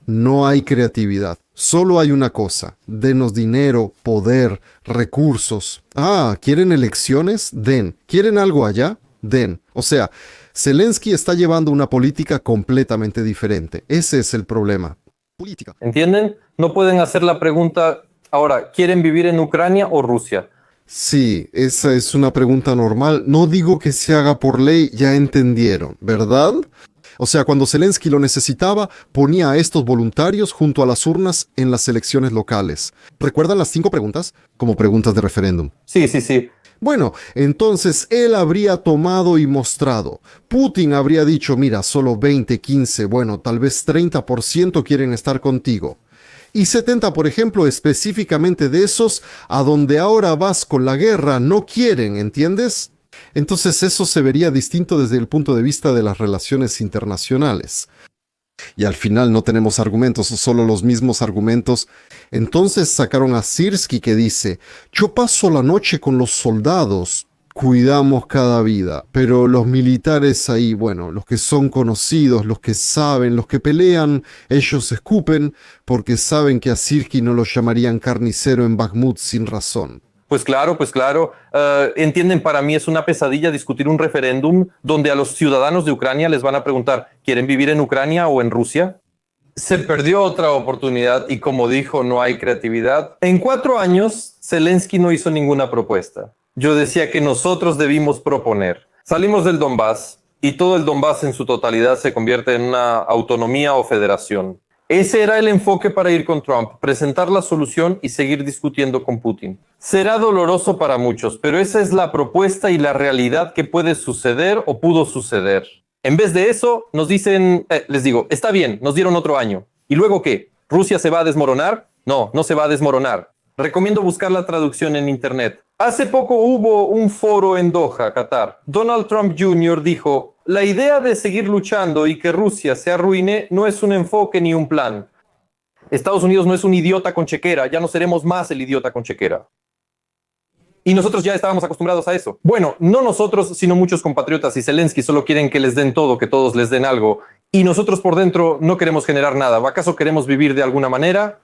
No hay creatividad. Solo hay una cosa. Denos dinero, poder, recursos. Ah, ¿quieren elecciones? Den. ¿Quieren algo allá? Den. O sea, Zelensky está llevando una política completamente diferente. Ese es el problema. Política. ¿Entienden? No pueden hacer la pregunta, ahora, ¿quieren vivir en Ucrania o Rusia? Sí, esa es una pregunta normal. No digo que se haga por ley, ya entendieron, ¿verdad? O sea, cuando Zelensky lo necesitaba, ponía a estos voluntarios junto a las urnas en las elecciones locales. ¿Recuerdan las 5 preguntas? Como preguntas de referéndum. Sí, sí, sí. Bueno, entonces él habría tomado y mostrado. Putin habría dicho, mira, solo 20, 15, bueno, tal vez 30% quieren estar contigo. Y 70, por ejemplo, específicamente de esos, a donde ahora vas con la guerra, no quieren, ¿entiendes? Entonces eso se vería distinto desde el punto de vista de las relaciones internacionales. Y al final no tenemos argumentos, solo los mismos argumentos. Entonces sacaron a Syrskyi que dice, yo paso la noche con los soldados, cuidamos cada vida, pero los militares ahí, bueno, los que son conocidos, los que saben, los que pelean, ellos escupen porque saben que a Syrskyi no lo llamarían carnicero en Bakhmut sin razón. Pues claro, pues claro. Entienden, para mí es una pesadilla discutir un referéndum donde a los ciudadanos de Ucrania les van a preguntar, ¿quieren vivir en Ucrania o en Rusia? Se perdió otra oportunidad y como dijo, no hay creatividad. En 4 años, Zelensky no hizo ninguna propuesta. Yo decía que nosotros debimos proponer. Salimos del Donbass y todo el Donbass en su totalidad se convierte en una autonomía o federación. Ese era el enfoque para ir con Trump, presentar la solución y seguir discutiendo con Putin. Será doloroso para muchos, pero esa es la propuesta y la realidad que puede suceder o pudo suceder. En vez de eso, nos dicen, les digo, está bien, nos dieron otro año. ¿Y luego qué? ¿Rusia se va a desmoronar? No, no se va a desmoronar. Recomiendo buscar la traducción en internet. Hace poco hubo un foro en Doha, Qatar. Donald Trump Jr. dijo, la idea de seguir luchando y que Rusia se arruine no es un enfoque ni un plan. Estados Unidos no es un idiota con chequera, ya no seremos más el idiota con chequera. Y nosotros ya estábamos acostumbrados a eso. Bueno, no nosotros, sino muchos compatriotas y Zelensky solo quieren que les den todo, que todos les den algo. Y nosotros por dentro no queremos generar nada. ¿Acaso queremos vivir de alguna manera?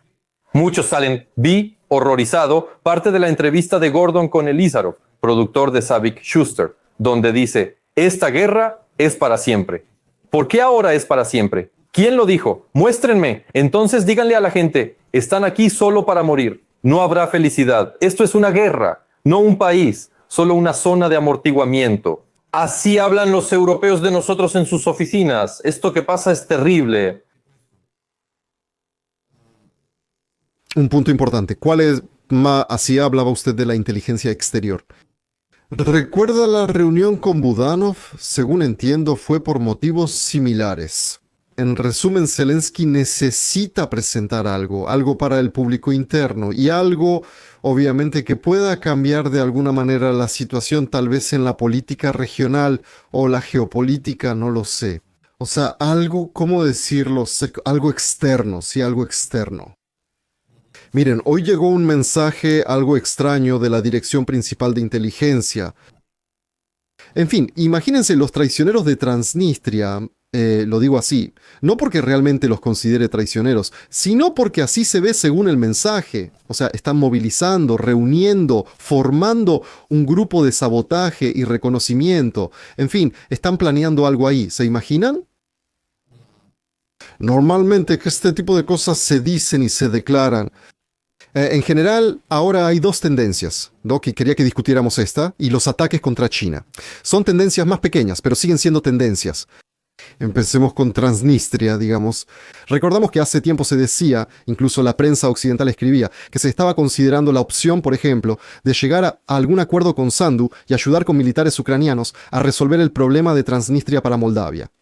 Muchos salen, vi, horrorizado, parte de la entrevista de Gordon con Elizarov, productor de Savick Schuster, donde dice, esta guerra es para siempre. ¿Por qué ahora es para siempre? ¿Quién lo dijo? Muéstrenme. Entonces díganle a la gente, están aquí solo para morir. No habrá felicidad. Esto es una guerra, no un país, solo una zona de amortiguamiento. Así hablan los europeos de nosotros en sus oficinas. Esto que pasa es terrible. Un punto importante. ¿Cuál es? Así hablaba usted de la inteligencia exterior. ¿Recuerda la reunión con Budanov? Según entiendo, fue por motivos similares. En resumen, Zelensky necesita presentar algo para el público interno y algo, obviamente, que pueda cambiar de alguna manera la situación, tal vez en la política regional o la geopolítica, no lo sé. O sea, algo, ¿cómo decirlo? Algo externo, sí, algo externo. Miren, hoy llegó un mensaje algo extraño de la Dirección Principal de Inteligencia. En fin, imagínense los traicioneros de Transnistria, lo digo así, no porque realmente los considere traicioneros, sino porque así se ve según el mensaje. O sea, están movilizando, reuniendo, formando un grupo de sabotaje y reconocimiento. En fin, están planeando algo ahí, ¿se imaginan? Normalmente que este tipo de cosas se dicen y se declaran. En general, ahora hay dos tendencias, ¿no? Que quería que discutiéramos esta, y los ataques contra China. Son tendencias más pequeñas, pero siguen siendo tendencias. Empecemos con Transnistria, digamos. Recordamos que hace tiempo se decía, incluso la prensa occidental escribía, que se estaba considerando la opción, por ejemplo, de llegar a algún acuerdo con Sandu y ayudar con militares ucranianos a resolver el problema de Transnistria para Moldavia.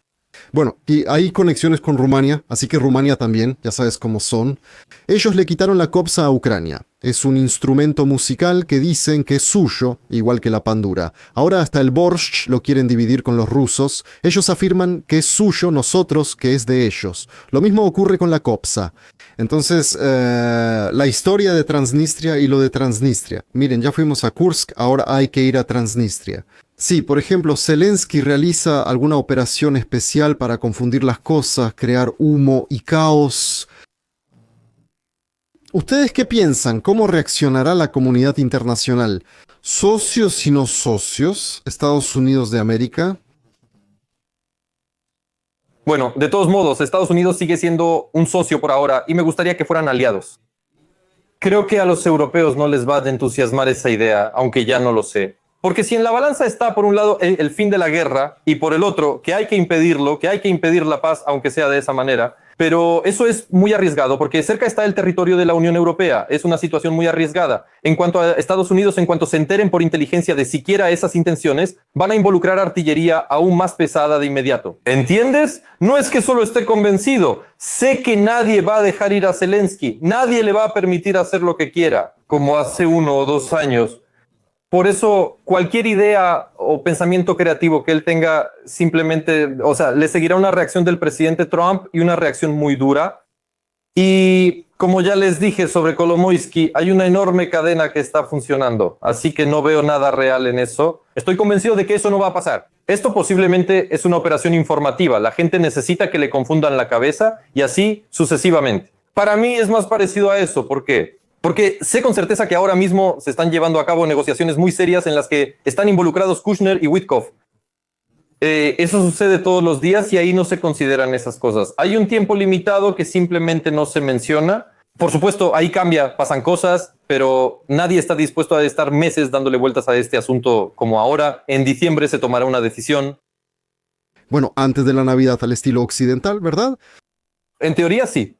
Bueno, y hay conexiones con Rumania, así que Rumania también, ya sabes cómo son. Ellos le quitaron la copsa a Ucrania. Es un instrumento musical que dicen que es suyo, igual que la pandura. Ahora hasta el borscht lo quieren dividir con los rusos. Ellos afirman que es suyo, nosotros que es de ellos. Lo mismo ocurre con la copsa. Entonces, la historia de Transnistria y lo de Transnistria. Miren, ya fuimos a Kursk, ahora hay que ir a Transnistria. Sí, por ejemplo, Zelensky realiza alguna operación especial para confundir las cosas, crear humo y caos. ¿Ustedes qué piensan? ¿Cómo reaccionará la comunidad internacional? ¿Socios y no socios? ¿Estados Unidos de América? Bueno, de todos modos, Estados Unidos sigue siendo un socio por ahora y me gustaría que fueran aliados. Creo que a los europeos no les va a entusiasmar esa idea, aunque ya no lo sé. Porque si en la balanza está, por un lado, el fin de la guerra y por el otro, que hay que impedirlo, que hay que impedir la paz, aunque sea de esa manera, pero eso es muy arriesgado porque cerca está el territorio de la Unión Europea. Es una situación muy arriesgada. En cuanto a Estados Unidos, en cuanto se enteren por inteligencia de siquiera esas intenciones, van a involucrar artillería aún más pesada de inmediato. ¿Entiendes? No es que solo esté convencido. Sé que nadie va a dejar ir a Zelensky. Nadie le va a permitir hacer lo que quiera, como hace 1 o 2 años. Por eso, cualquier idea o pensamiento creativo que él tenga, simplemente, o sea, le seguirá una reacción del presidente Trump y una reacción muy dura. Y como ya les dije sobre Kolomoisky, hay una enorme cadena que está funcionando, así que no veo nada real en eso. Estoy convencido de que eso no va a pasar. Esto posiblemente es una operación informativa. La gente necesita que le confundan la cabeza y así sucesivamente. Para mí es más parecido a eso. ¿Por qué? Porque sé con certeza que ahora mismo se están llevando a cabo negociaciones muy serias en las que están involucrados Kushner y Witkoff. Eso sucede todos los días y ahí no se consideran esas cosas. Hay un tiempo limitado que simplemente no se menciona. Por supuesto, ahí cambia, pasan cosas, pero nadie está dispuesto a estar meses dándole vueltas a este asunto como ahora. En diciembre se tomará una decisión. Bueno, antes de la Navidad al estilo occidental, ¿verdad? En teoría sí.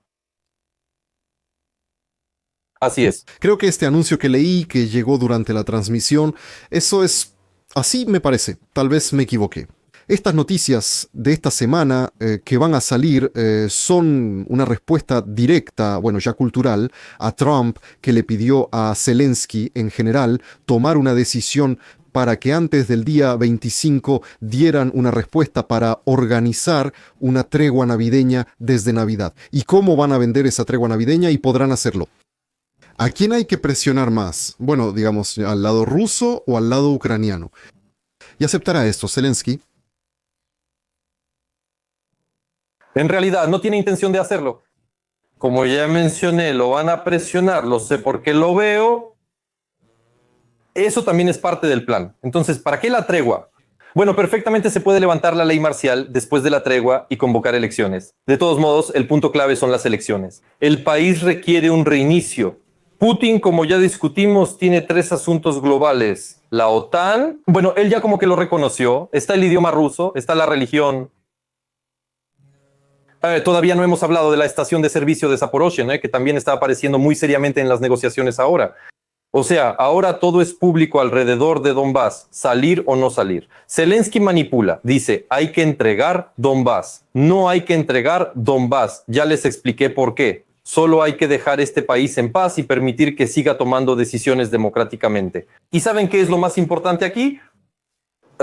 Así es. Creo que este anuncio que leí, que llegó durante la transmisión, eso es... Así me parece, tal vez me equivoqué. Estas noticias de esta semana que van a salir son una respuesta directa, bueno, ya cultural, a Trump, que le pidió a Zelensky en general tomar una decisión para que antes del día 25 dieran una respuesta para organizar una tregua navideña desde Navidad. ¿Y cómo van a vender esa tregua navideña? Y podrán hacerlo. ¿A quién hay que presionar más? Bueno, digamos, ¿al lado ruso o al lado ucraniano? ¿Y aceptará esto Zelensky? En realidad no tiene intención de hacerlo. Como ya mencioné, lo van a presionar, lo sé porque lo veo. Eso también es parte del plan. Entonces, ¿para qué la tregua? Bueno, perfectamente se puede levantar la ley marcial después de la tregua y convocar elecciones. De todos modos, el punto clave son las elecciones. El país requiere un reinicio. Putin, como ya discutimos, tiene 3 asuntos globales. La OTAN, bueno, él ya como que lo reconoció. Está el idioma ruso, está la religión. Todavía no hemos hablado de la estación de servicio de Zaporozhye, que también está apareciendo muy seriamente en las negociaciones ahora. O sea, ahora todo es público alrededor de Donbass, salir o no salir. Zelensky manipula, dice, hay que entregar Donbass. No hay que entregar Donbass. Ya les expliqué por qué. Solo hay que dejar este país en paz y permitir que siga tomando decisiones democráticamente. ¿Y saben qué es lo más importante aquí?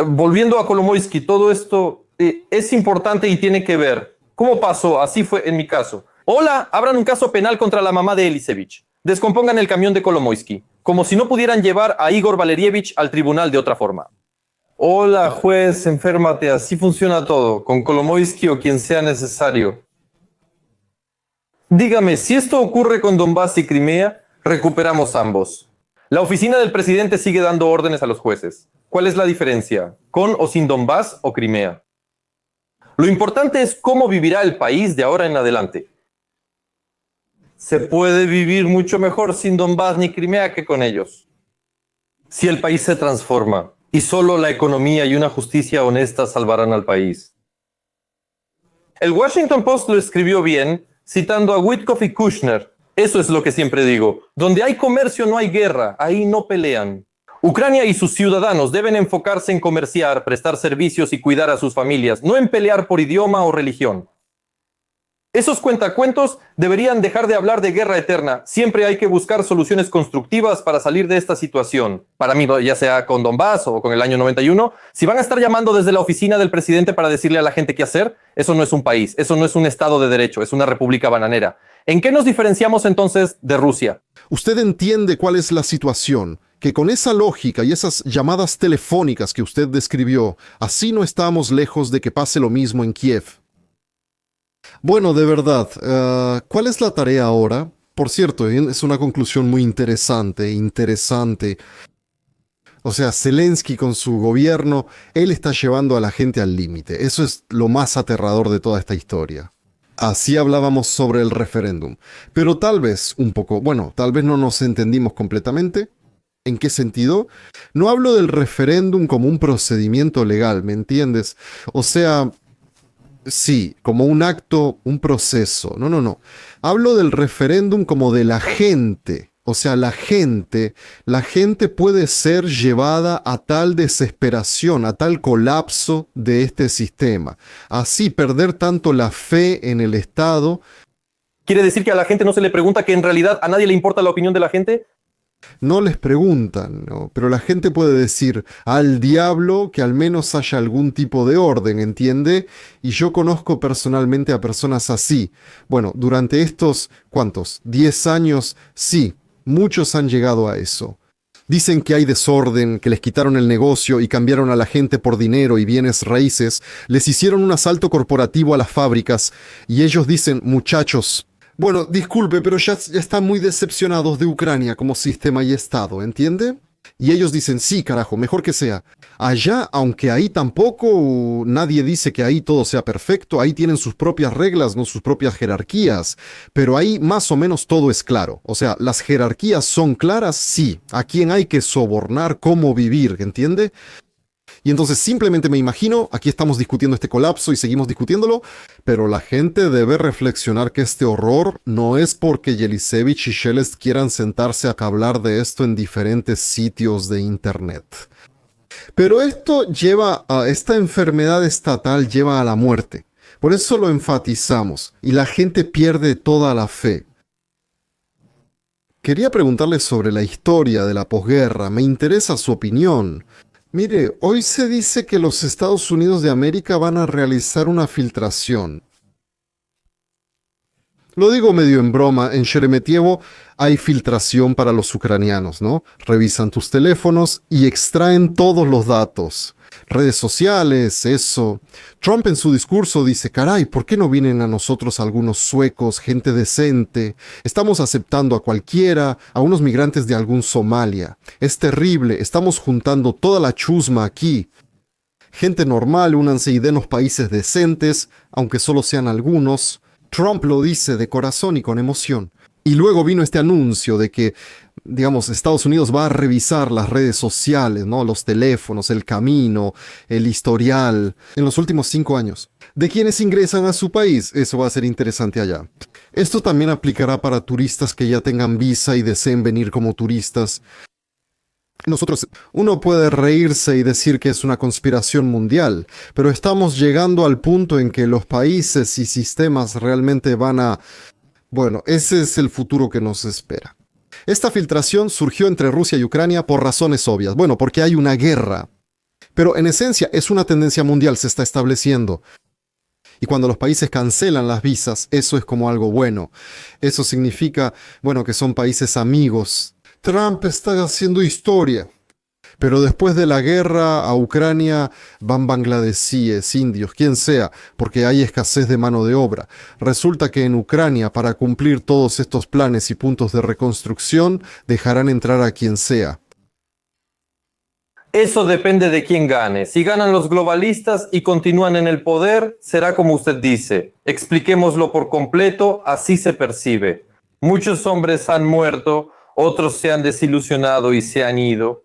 Volviendo a Kolomoisky, todo esto es importante y tiene que ver. ¿Cómo pasó? Así fue en mi caso. Hola, abran un caso penal contra la mamá de Elisevich. Descompongan el camión de Kolomoisky, como si no pudieran llevar a Igor Valerievich al tribunal de otra forma. Hola, juez, enférmate, así funciona todo, con Kolomoisky o quien sea necesario. Dígame, si esto ocurre con Donbass y Crimea, recuperamos ambos. La oficina del presidente sigue dando órdenes a los jueces. ¿Cuál es la diferencia? ¿Con o sin Donbass o Crimea? Lo importante es cómo vivirá el país de ahora en adelante. Se puede vivir mucho mejor sin Donbass ni Crimea que con ellos. Si el país se transforma y solo la economía y una justicia honesta salvarán al país. El Washington Post lo escribió bien, citando a Witkoff y Kushner. Eso es lo que siempre digo. Donde hay comercio no hay guerra, ahí no pelean. Ucrania y sus ciudadanos deben enfocarse en comerciar, prestar servicios y cuidar a sus familias, no en pelear por idioma o religión. Esos cuentacuentos deberían dejar de hablar de guerra eterna. Siempre hay que buscar soluciones constructivas para salir de esta situación. Para mí, ya sea con Donbass o con el año 91, si van a estar llamando desde la oficina del presidente para decirle a la gente qué hacer, eso no es un país, eso no es un Estado de Derecho, es una república bananera. ¿En qué nos diferenciamos entonces de Rusia? Usted entiende cuál es la situación, que con esa lógica y esas llamadas telefónicas que usted describió, así no estamos lejos de que pase lo mismo en Kiev. Bueno, de verdad, ¿cuál es la tarea ahora? Por cierto, es una conclusión muy interesante. O sea, Zelensky con su gobierno, él está llevando a la gente al límite. Eso es lo más aterrador de toda esta historia. Así hablábamos sobre el referéndum. Pero tal vez un poco, bueno, tal vez no nos entendimos completamente. ¿En qué sentido? No hablo del referéndum como un procedimiento legal, ¿me entiendes? O sea, sí, como un acto, un proceso. No. Hablo del referéndum como de la gente. O sea, la gente puede ser llevada a tal desesperación, a tal colapso de este sistema. Así perder tanto la fe en el Estado. ¿Quiere decir que a la gente no se le pregunta, que en realidad a nadie le importa la opinión de la gente? No les preguntan, ¿no? Pero la gente puede decir al diablo que al menos haya algún tipo de orden, ¿entiende? Y yo conozco personalmente a personas así. Bueno, durante estos, ¿cuántos? 10 años, sí, muchos han llegado a eso. Dicen que hay desorden, que les quitaron el negocio y cambiaron a la gente por dinero y bienes raíces, les hicieron un asalto corporativo a las fábricas y ellos dicen, muchachos, bueno, disculpe, pero ya están muy decepcionados de Ucrania como sistema y Estado, ¿entiende? Y ellos dicen, sí, carajo, mejor que sea. Allá, aunque ahí tampoco nadie dice que ahí todo sea perfecto, ahí tienen sus propias reglas, no sus propias jerarquías, pero ahí más o menos todo es claro. O sea, las jerarquías son claras, sí, a quién hay que sobornar, cómo vivir, ¿entiende? Y entonces simplemente me imagino, aquí estamos discutiendo este colapso y seguimos discutiéndolo, pero la gente debe reflexionar que este horror no es porque Yelisevich y Shelest quieran sentarse a hablar de esto en diferentes sitios de internet. Pero esta enfermedad estatal lleva a la muerte. Por eso lo enfatizamos y la gente pierde toda la fe. Quería preguntarle sobre la historia de la posguerra, me interesa su opinión. Mire, hoy se dice que los Estados Unidos de América van a realizar una filtración. Lo digo medio en broma, en Sheremetyevo hay filtración para los ucranianos, ¿no? Revisan tus teléfonos y extraen todos los datos. Redes sociales, eso. Trump en su discurso dice, caray, ¿por qué no vienen a nosotros algunos suecos, gente decente? Estamos aceptando a cualquiera, a unos migrantes de algún Somalia. Es terrible, estamos juntando toda la chusma aquí. Gente normal, únanse y denos países decentes, aunque solo sean algunos. Trump lo dice de corazón y con emoción. Y luego vino este anuncio de que, digamos, Estados Unidos va a revisar las redes sociales, ¿no? Los teléfonos, el camino, el historial, en los últimos 5 años. De quienes ingresan a su país, eso va a ser interesante allá. Esto también aplicará para turistas que ya tengan visa y deseen venir como turistas. Uno puede reírse y decir que es una conspiración mundial, pero estamos llegando al punto en que los países y sistemas realmente van a... Bueno, ese es el futuro que nos espera. Esta filtración surgió entre Rusia y Ucrania por razones obvias. Bueno, porque hay una guerra. Pero en esencia es una tendencia mundial, se está estableciendo. Y cuando los países cancelan las visas, eso es como algo bueno. Eso significa, bueno, que son países amigos. Trump está haciendo historia. Pero después de la guerra a Ucrania van bangladesíes, indios, quien sea, porque hay escasez de mano de obra. Resulta que en Ucrania, para cumplir todos estos planes y puntos de reconstrucción, dejarán entrar a quien sea. Eso depende de quién gane. Si ganan los globalistas y continúan en el poder, será como usted dice. Expliquémoslo por completo, así se percibe. Muchos hombres han muerto, otros se han desilusionado y se han ido.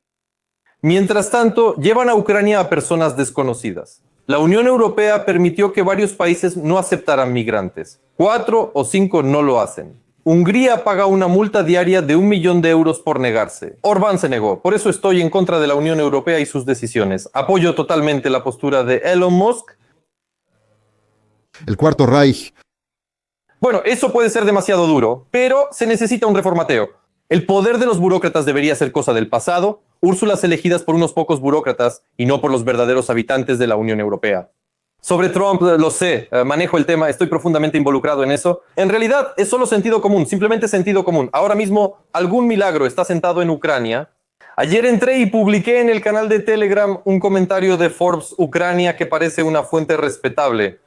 Mientras tanto, llevan a Ucrania a personas desconocidas. La Unión Europea permitió que varios países no aceptaran migrantes. 4 o 5 no lo hacen. Hungría paga una multa diaria de 1 millón de euros por negarse. Orbán se negó. Por eso estoy en contra de la Unión Europea y sus decisiones. Apoyo totalmente la postura de Elon Musk. El Cuarto Reich. Bueno, eso puede ser demasiado duro, pero se necesita un reformateo. El poder de los burócratas debería ser cosa del pasado. Úrsulas elegidas por unos pocos burócratas y no por los verdaderos habitantes de la Unión Europea. Sobre Trump, lo sé, manejo el tema, estoy profundamente involucrado en eso. En realidad es solo sentido común, simplemente sentido común. Ahora mismo algún milagro está sentado en Ucrania. Ayer entré y publiqué en el canal de Telegram un comentario de Forbes Ucrania que parece una fuente respetable.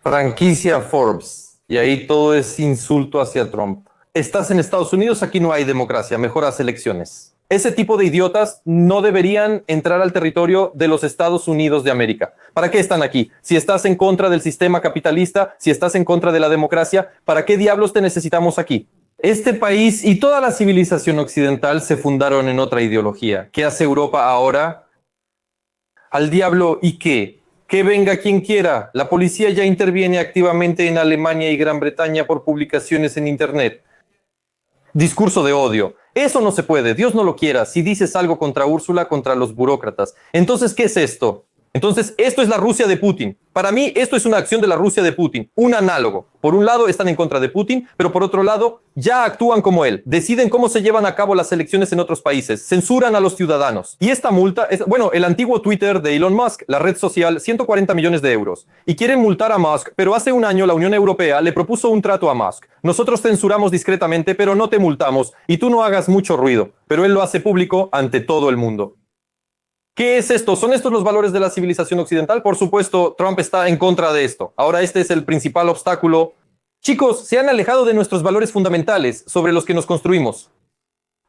Franquicia Forbes. Y ahí todo es insulto hacia Trump. Estás en Estados Unidos, aquí no hay democracia, mejoras elecciones. Ese tipo de idiotas no deberían entrar al territorio de los Estados Unidos de América. ¿Para qué están aquí? Si estás en contra del sistema capitalista, si estás en contra de la democracia, ¿para qué diablos te necesitamos aquí? Este país y toda la civilización occidental se fundaron en otra ideología. ¿Qué hace Europa ahora? Al diablo, ¿y qué? Que venga quien quiera. La policía ya interviene activamente en Alemania y Gran Bretaña por publicaciones en Internet. Discurso de odio. Eso no se puede, Dios no lo quiera. Si dices algo contra Úrsula, contra los burócratas. Entonces, ¿qué es esto? Entonces, esto es la Rusia de Putin. Para mí, esto es una acción de la Rusia de Putin, un análogo. Por un lado, están en contra de Putin, pero por otro lado, ya actúan como él. Deciden cómo se llevan a cabo las elecciones en otros países. Censuran a los ciudadanos. Y esta multa, bueno, el antiguo Twitter de Elon Musk, la red social, 140 millones de euros. Y quieren multar a Musk, pero hace un año la Unión Europea le propuso un trato a Musk. Nosotros censuramos discretamente, pero no te multamos. Y tú no hagas mucho ruido. Pero él lo hace público ante todo el mundo. ¿Qué es esto? ¿Son estos los valores de la civilización occidental? Por supuesto, Trump está en contra de esto. Ahora este es el principal obstáculo. Chicos, se han alejado de nuestros valores fundamentales sobre los que nos construimos.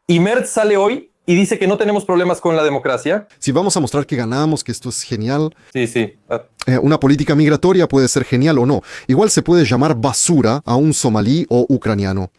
Y Merz sale hoy y dice que no tenemos problemas con la democracia. Si vamos a mostrar que ganamos, que esto es genial, Sí. una política migratoria puede ser genial o no. Igual se puede llamar basura a un somalí o ucraniano.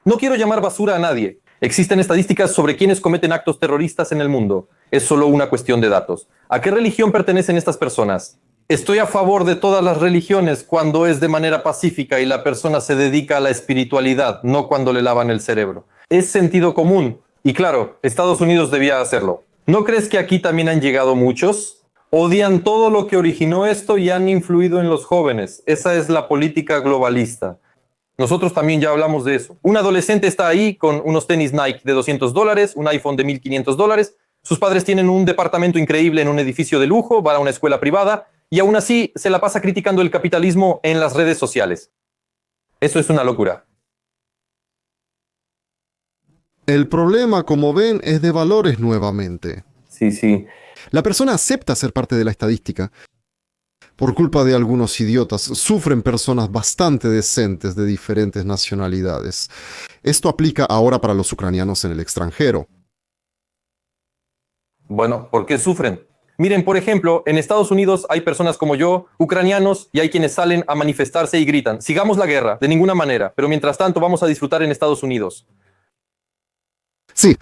No quiero llamar basura a nadie. Existen estadísticas sobre quienes cometen actos terroristas en el mundo. Es solo una cuestión de datos. ¿A qué religión pertenecen estas personas? Estoy a favor de todas las religiones cuando es de manera pacífica y la persona se dedica a la espiritualidad, no cuando le lavan el cerebro. Es sentido común. Y claro, Estados Unidos debía hacerlo. ¿No crees que aquí también han llegado muchos? Odian todo lo que originó esto y han influido en los jóvenes. Esa es la política globalista. Nosotros también ya hablamos de eso. Un adolescente está ahí con unos tenis Nike de $200, un iPhone de $1,500. Sus padres tienen un departamento increíble en un edificio de lujo, van a una escuela privada y aún así se la pasa criticando el capitalismo en las redes sociales. Eso es una locura. El problema, como ven, es de valores nuevamente. Sí. La persona acepta ser parte de la estadística. Por culpa de algunos idiotas, sufren personas bastante decentes de diferentes nacionalidades. Esto aplica ahora para los ucranianos en el extranjero. Bueno, ¿por qué sufren? Miren, por ejemplo, en Estados Unidos hay personas como yo, ucranianos, y hay quienes salen a manifestarse y gritan, sigamos la guerra, de ninguna manera, pero mientras tanto vamos a disfrutar en Estados Unidos. Sí.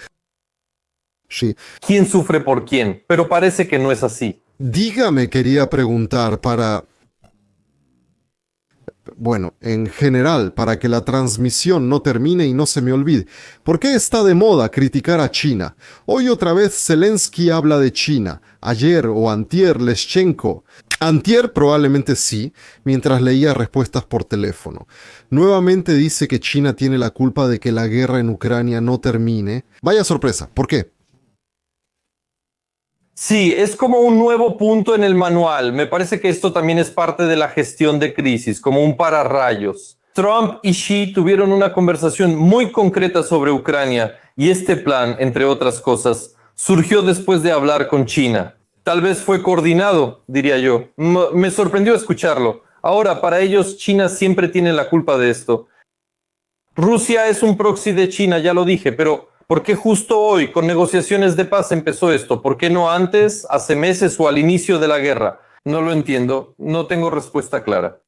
¿Quién sufre por quién? Pero parece que no es así. Dígame, quería preguntar en general, para que la transmisión no termine y no se me olvide, ¿por qué está de moda criticar a China? Hoy otra vez Zelensky habla de China, ayer o antier Leschenko. Antier probablemente sí, mientras leía respuestas por teléfono. Nuevamente dice que China tiene la culpa de que la guerra en Ucrania no termine. Vaya sorpresa, ¿por qué? Sí, es como un nuevo punto en el manual. Me parece que esto también es parte de la gestión de crisis, como un pararrayos. Trump y Xi tuvieron una conversación muy concreta sobre Ucrania y este plan, entre otras cosas, surgió después de hablar con China. Tal vez fue coordinado, diría yo. Me sorprendió escucharlo. Ahora, para ellos, China siempre tiene la culpa de esto. Rusia es un proxy de China, ya lo dije, pero ¿por qué justo hoy, con negociaciones de paz, empezó esto? ¿Por qué no antes, hace meses o al inicio de la guerra? No lo entiendo, no tengo respuesta clara.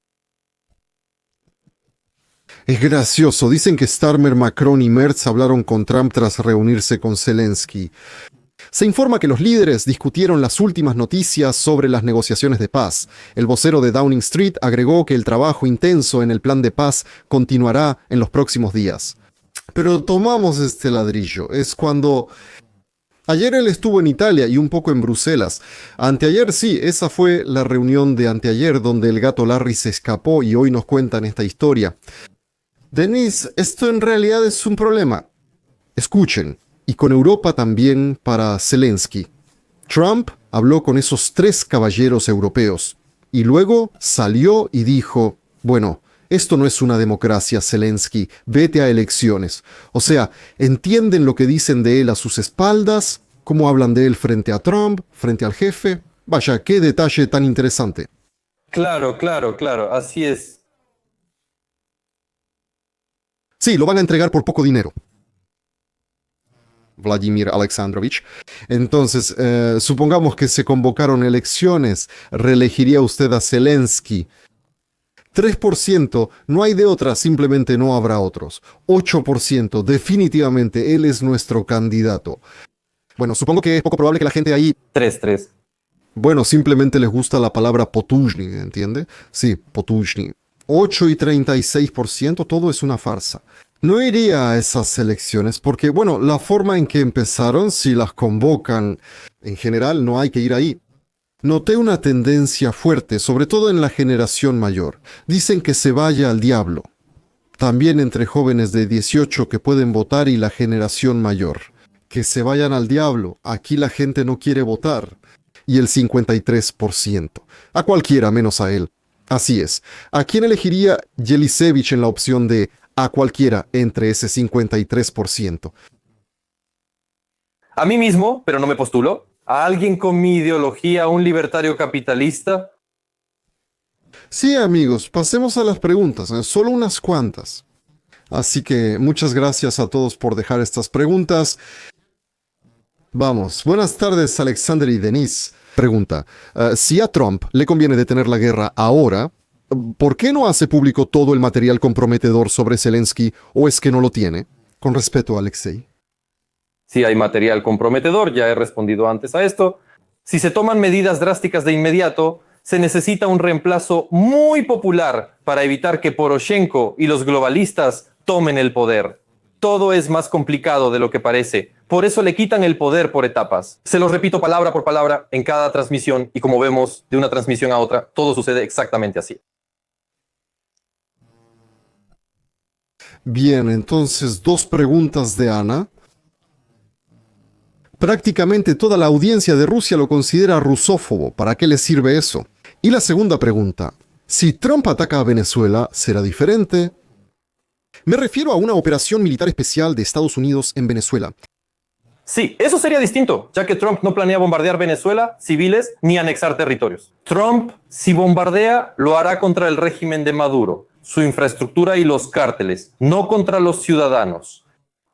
Es gracioso. Dicen que Starmer, Macron y Merz hablaron con Trump tras reunirse con Zelensky. Se informa que los líderes discutieron las últimas noticias sobre las negociaciones de paz. El vocero de Downing Street agregó que el trabajo intenso en el plan de paz continuará en los próximos días. Pero tomamos este ladrillo. Es cuando... Ayer él estuvo en Italia y un poco en Bruselas. Anteayer sí, esa fue la reunión de anteayer donde el gato Larry se escapó y hoy nos cuentan esta historia. Denis, esto en realidad es un problema. Escuchen, y con Europa también para Zelensky. Trump habló con esos 3 caballeros europeos y luego salió y dijo, bueno, esto no es una democracia, Zelensky, vete a elecciones. O sea, ¿entienden lo que dicen de él a sus espaldas? ¿Cómo hablan de él frente a Trump, frente al jefe? Vaya, qué detalle tan interesante. Claro, claro, claro, así es. Sí, lo van a entregar por poco dinero. Vladimir Alexandrovich. Entonces, supongamos que se convocaron elecciones, reelegiría usted a Zelensky. 3%, no hay de otra, simplemente no habrá otros. 8%, definitivamente, él es nuestro candidato. Bueno, supongo que es poco probable que la gente ahí... 3-3. Bueno, simplemente les gusta la palabra potujny, ¿entiende? Sí, potujny. 8 y 36%, todo es una farsa. No iría a esas elecciones porque, bueno, la forma en que empezaron, si las convocan, en general no hay que ir ahí. Noté una tendencia fuerte, sobre todo en la generación mayor. Dicen que se vaya al diablo. También entre jóvenes de 18 que pueden votar y la generación mayor. Que se vayan al diablo. Aquí la gente no quiere votar. Y el 53%. A cualquiera menos a él. Así es. ¿A quién elegiría Jelisevich en la opción de a cualquiera entre ese 53%? A mí mismo, pero no me postulo. A alguien con mi ideología, un libertario capitalista. Sí, amigos, pasemos a las preguntas, solo unas cuantas. Así que muchas gracias a todos por dejar estas preguntas. Vamos, buenas tardes Alexander y Denise. Pregunta, si a Trump le conviene detener la guerra ahora, ¿por qué no hace público todo el material comprometedor sobre Zelensky o es que no lo tiene? Con respeto, Alexei. Si hay material comprometedor, ya he respondido antes a esto. Si se toman medidas drásticas de inmediato, se necesita un reemplazo muy popular para evitar que Poroshenko y los globalistas tomen el poder. Todo es más complicado de lo que parece. Por eso le quitan el poder por etapas. Se los repito palabra por palabra en cada transmisión y como vemos de una transmisión a otra, todo sucede exactamente así. Bien, entonces 2 preguntas de Ana. Prácticamente toda la audiencia de Rusia lo considera rusófobo. ¿Para qué le sirve eso? Y la segunda pregunta. Si Trump ataca a Venezuela, ¿será diferente? Me refiero a una operación militar especial de Estados Unidos en Venezuela. Sí, eso sería distinto, ya que Trump no planea bombardear Venezuela, civiles, ni anexar territorios. Trump, si bombardea, lo hará contra el régimen de Maduro, su infraestructura y los cárteles, no contra los ciudadanos.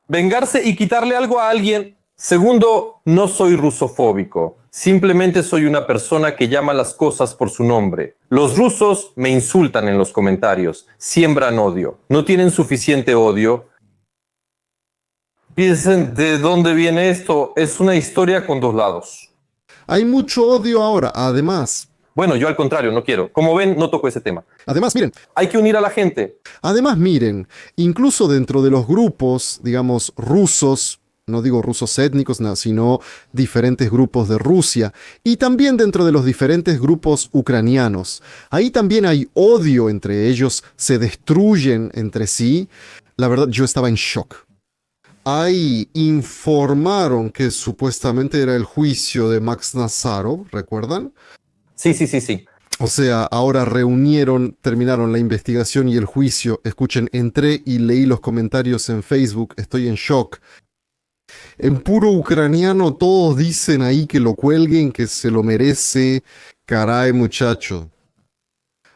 Vengarse y quitarle algo a alguien. Segundo, no soy rusofóbico. Simplemente soy una persona que llama las cosas por su nombre. Los rusos me insultan en los comentarios, siembran odio. No tienen suficiente odio. Piensen de dónde viene esto. Es una historia con 2 lados. Hay mucho odio ahora, además. Bueno, yo al contrario, no quiero. Como ven, no toco ese tema. Además, miren. Hay que unir a la gente. Además, miren, incluso dentro de los grupos, digamos, rusos, no digo rusos étnicos, no, sino diferentes grupos de Rusia, y también dentro de los diferentes grupos ucranianos. Ahí también hay odio entre ellos, se destruyen entre sí. La verdad, yo estaba en shock. Ahí informaron que supuestamente era el juicio de Max Nazarov, ¿recuerdan? Sí. O sea, ahora terminaron la investigación y el juicio. Escuchen, entré y leí los comentarios en Facebook, estoy en shock. En puro ucraniano todos dicen ahí que lo cuelguen, que se lo merece. Caray, muchacho.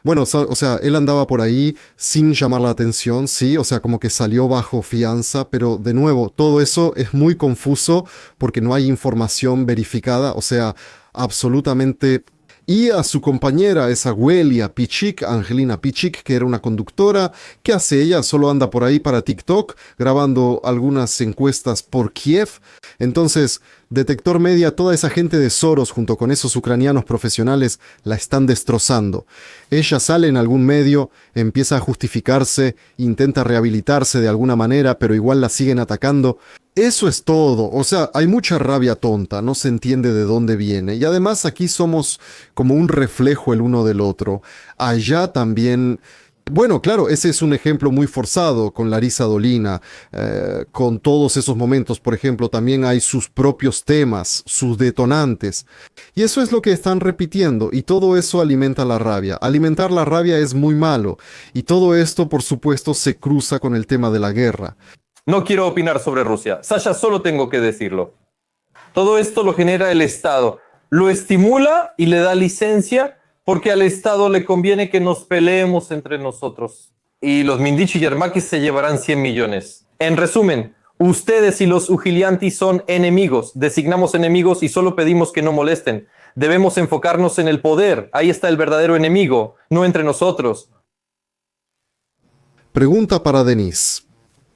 Bueno, o sea, él andaba por ahí sin llamar la atención, sí, o sea, como que salió bajo fianza, pero de nuevo, todo eso es muy confuso porque no hay información verificada, o sea, absolutamente. Y a su compañera, esa Welia Pichik, Angelina Pichik, que era una conductora, ¿qué hace ella? Solo anda por ahí para TikTok, grabando algunas encuestas por Kiev. Entonces, Detector Media, toda esa gente de Soros, junto con esos ucranianos profesionales, la están destrozando. Ella sale en algún medio, empieza a justificarse, intenta rehabilitarse de alguna manera, pero igual la siguen atacando. Eso es todo, o sea, hay mucha rabia tonta, no se entiende de dónde viene. Y además aquí somos como un reflejo el uno del otro. Allá también, bueno, claro, ese es un ejemplo muy forzado con Larisa Dolina, con todos esos momentos, por ejemplo, también hay sus propios temas, sus detonantes. Y eso es lo que están repitiendo, y todo eso alimenta la rabia. Alimentar la rabia es muy malo, y todo esto, por supuesto, se cruza con el tema de la guerra. No quiero opinar sobre Rusia. Sasha, solo tengo que decirlo. Todo esto lo genera el Estado. Lo estimula y le da licencia porque al Estado le conviene que nos peleemos entre nosotros. Y los Mindichi y Yermakis se llevarán 100 millones. En resumen, ustedes y los Ujilianti son enemigos. Designamos enemigos y solo pedimos que no molesten. Debemos enfocarnos en el poder. Ahí está el verdadero enemigo, no entre nosotros. Pregunta para Denis.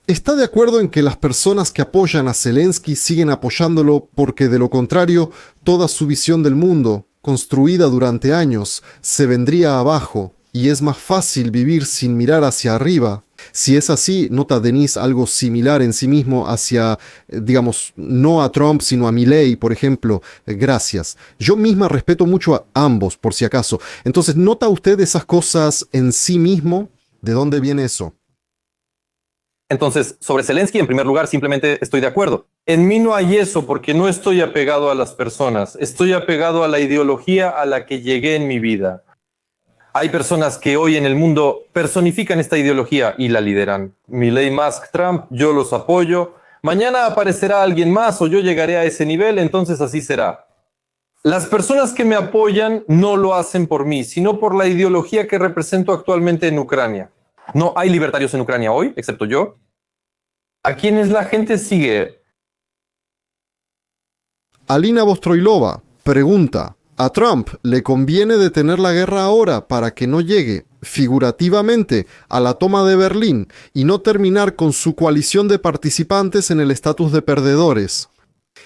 ¿Está de acuerdo en que las personas que apoyan a Zelensky siguen apoyándolo porque de lo contrario toda su visión del mundo, construida durante años, se vendría abajo y es más fácil vivir sin mirar hacia arriba? Si es así, ¿nota Denis algo similar en sí mismo hacia, digamos, no a Trump, sino a Milei, por ejemplo? Gracias. Yo misma respeto mucho a ambos, por si acaso. Entonces, ¿nota usted esas cosas en sí mismo? ¿De dónde viene eso? Entonces, sobre Zelensky, en primer lugar, simplemente estoy de acuerdo. En mí no hay eso porque no estoy apegado a las personas. Estoy apegado a la ideología a la que llegué en mi vida. Hay personas que hoy en el mundo personifican esta ideología y la lideran. Milei, Musk, Trump, yo los apoyo. Mañana aparecerá alguien más o yo llegaré a ese nivel, entonces así será. Las personas que me apoyan no lo hacen por mí, sino por la ideología que represento actualmente en Ucrania. No hay libertarios en Ucrania hoy, excepto yo. ¿A quienes la gente sigue? Alina Vostroilova pregunta, ¿a Trump le conviene detener la guerra ahora para que no llegue, figurativamente, a la toma de Berlín y no terminar con su coalición de participantes en el estatus de perdedores?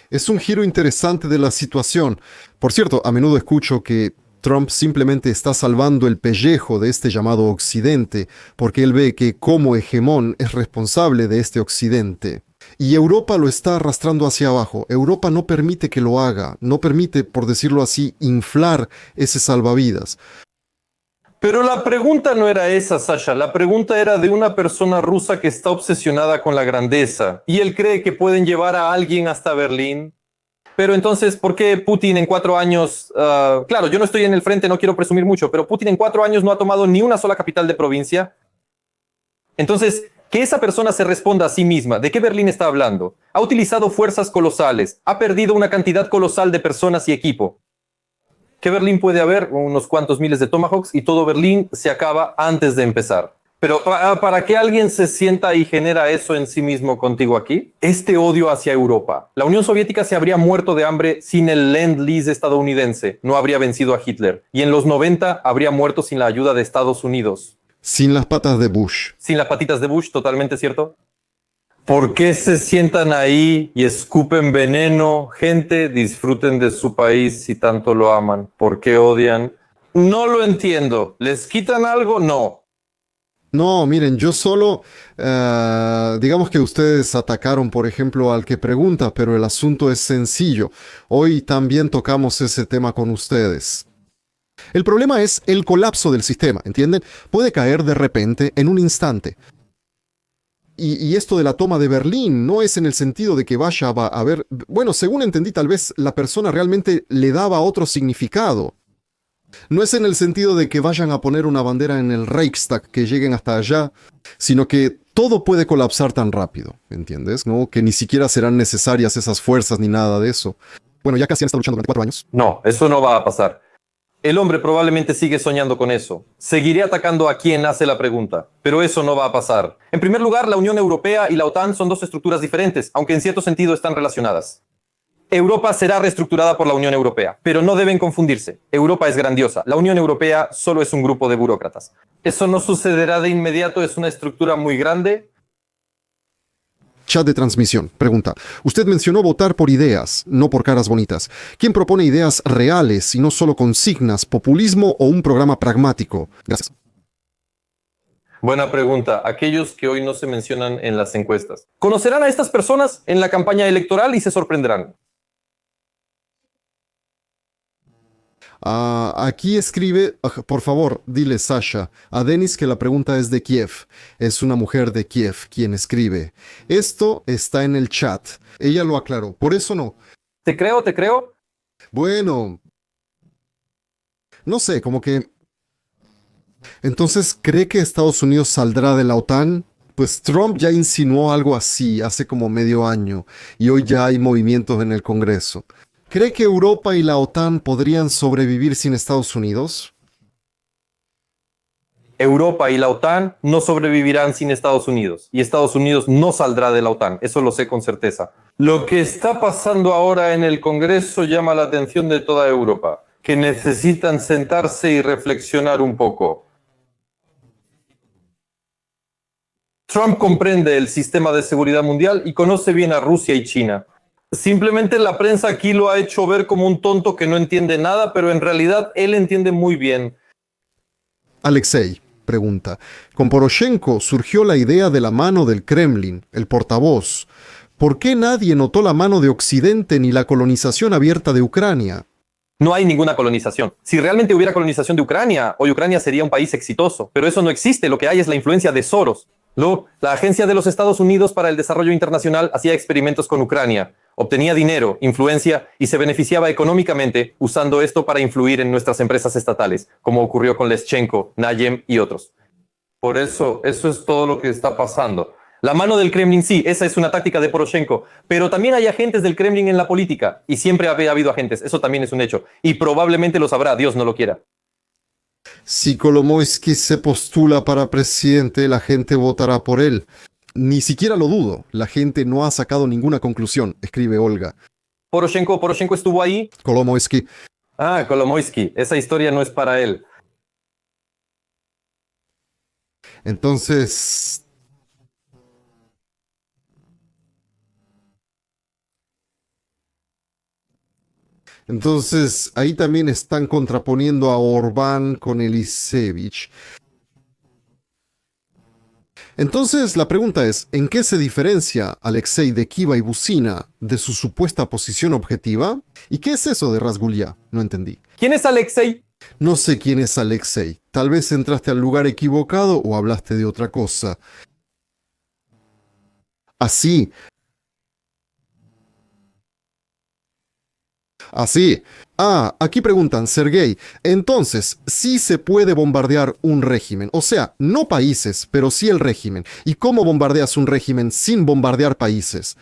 Es un giro interesante de la situación. Por cierto, a menudo escucho que Trump simplemente está salvando el pellejo de este llamado Occidente, porque él ve que como hegemón es responsable de este Occidente. Y Europa lo está arrastrando hacia abajo. Europa no permite que lo haga, no permite, por decirlo así, inflar ese salvavidas. Pero la pregunta no era esa, Sasha. La pregunta era de una persona rusa que está obsesionada con la grandeza. Y él cree que pueden llevar a alguien hasta Berlín. Pero entonces, ¿por qué Putin en 4 años... claro, yo no estoy en el frente, no quiero presumir mucho, pero Putin en 4 años no ha tomado ni una sola capital de provincia. Entonces, que esa persona se responda a sí misma. ¿De qué Berlín está hablando? Ha utilizado fuerzas colosales. Ha perdido una cantidad colosal de personas y equipo. ¿Qué Berlín puede haber? Unos cuantos miles de Tomahawks y todo Berlín se acaba antes de empezar. Pero para que alguien se sienta y genera eso en sí mismo contigo aquí, este odio hacia Europa. La Unión Soviética se habría muerto de hambre sin el Lend-Lease estadounidense. No habría vencido a Hitler. Y en los 90 habría muerto sin la ayuda de Estados Unidos. Sin las patas de Bush. Sin las patitas de Bush, totalmente cierto. ¿Por qué se sientan ahí y escupen veneno? Gente, disfruten de su país si tanto lo aman. ¿Por qué odian? No lo entiendo. ¿Les quitan algo? No. No, miren, yo solo, digamos que ustedes atacaron, por ejemplo, al que pregunta, pero el asunto es sencillo. Hoy también tocamos ese tema con ustedes. El problema es el colapso del sistema, ¿entienden? Puede caer de repente en un instante. Y esto de la toma de Berlín no es en el sentido de que vaya a haber... Bueno, según entendí, tal vez la persona realmente le daba otro significado. No es en el sentido de que vayan a poner una bandera en el Reichstag, que lleguen hasta allá, sino que todo puede colapsar tan rápido, ¿entiendes? ¿No? Que ni siquiera serán necesarias esas fuerzas ni nada de eso. Bueno, ya casi han estado luchando durante 4 años. No, eso no va a pasar. El hombre probablemente sigue soñando con eso. Seguiré atacando a quien hace la pregunta, pero eso no va a pasar. En primer lugar, la Unión Europea y la OTAN son dos estructuras diferentes, aunque en cierto sentido están relacionadas. Europa será reestructurada por la Unión Europea, pero no deben confundirse. Europa es grandiosa. La Unión Europea solo es un grupo de burócratas. Eso no sucederá de inmediato, es una estructura muy grande. Chat de transmisión. Pregunta. Usted mencionó votar por ideas, no por caras bonitas. ¿Quién propone ideas reales y no solo consignas, populismo o un programa pragmático? Gracias. Buena pregunta. Aquellos que hoy no se mencionan en las encuestas. Conocerán a estas personas en la campaña electoral y se sorprenderán. Aquí escribe, por favor, dile Sasha, a Denis que la pregunta es de Kiev. Es una mujer de Kiev quien escribe. Esto está en el chat. Ella lo aclaró. Por eso no. Te creo, te creo. Bueno, no sé, como que... Entonces, ¿cree que Estados Unidos saldrá de la OTAN? Pues Trump ya insinuó algo así hace como medio año y hoy ya hay movimientos en el Congreso. ¿Cree que Europa y la OTAN podrían sobrevivir sin Estados Unidos? Europa y la OTAN no sobrevivirán sin Estados Unidos y Estados Unidos no saldrá de la OTAN, eso lo sé con certeza. Lo que está pasando ahora en el Congreso llama la atención de toda Europa, que necesitan sentarse y reflexionar un poco. Trump comprende el sistema de seguridad mundial y conoce bien a Rusia y China. Simplemente la prensa aquí lo ha hecho ver como un tonto que no entiende nada, pero en realidad él entiende muy bien. Alexei pregunta, con Poroshenko surgió la idea de la mano del Kremlin, el portavoz. ¿Por qué nadie notó la mano de Occidente ni la colonización abierta de Ucrania? No hay ninguna colonización. Si realmente hubiera colonización de Ucrania, hoy Ucrania sería un país exitoso, pero eso no existe. Lo que hay es la influencia de Soros. Luego, la Agencia de los Estados Unidos para el Desarrollo Internacional hacía experimentos con Ucrania, obtenía dinero, influencia y se beneficiaba económicamente usando esto para influir en nuestras empresas estatales, como ocurrió con Leschenko, Nayem y otros. Por eso es todo lo que está pasando. La mano del Kremlin, sí, esa es una táctica de Poroshenko, pero también hay agentes del Kremlin en la política y siempre ha habido agentes, eso también es un hecho y probablemente los habrá, Dios no lo quiera. Si Kolomoisky se postula para presidente, la gente votará por él. Ni siquiera lo dudo. La gente no ha sacado ninguna conclusión, escribe Olga. Poroshenko estuvo ahí. Kolomoisky. Kolomoisky. Esa historia no es para él. Entonces... ahí también están contraponiendo a Orbán con Elisevich. Entonces, la pregunta es, ¿en qué se diferencia Alexei de Kiva y Busina de su supuesta posición objetiva? ¿Y qué es eso de Razgulia? No entendí. ¿Quién es Alexei? No sé quién es Alexei. Tal vez entraste al lugar equivocado o hablaste de otra cosa. Así. Así. Aquí preguntan, Sergei, entonces, sí se puede bombardear un régimen, o sea, no países, pero sí el régimen. ¿Y cómo bombardeas un régimen sin bombardear países?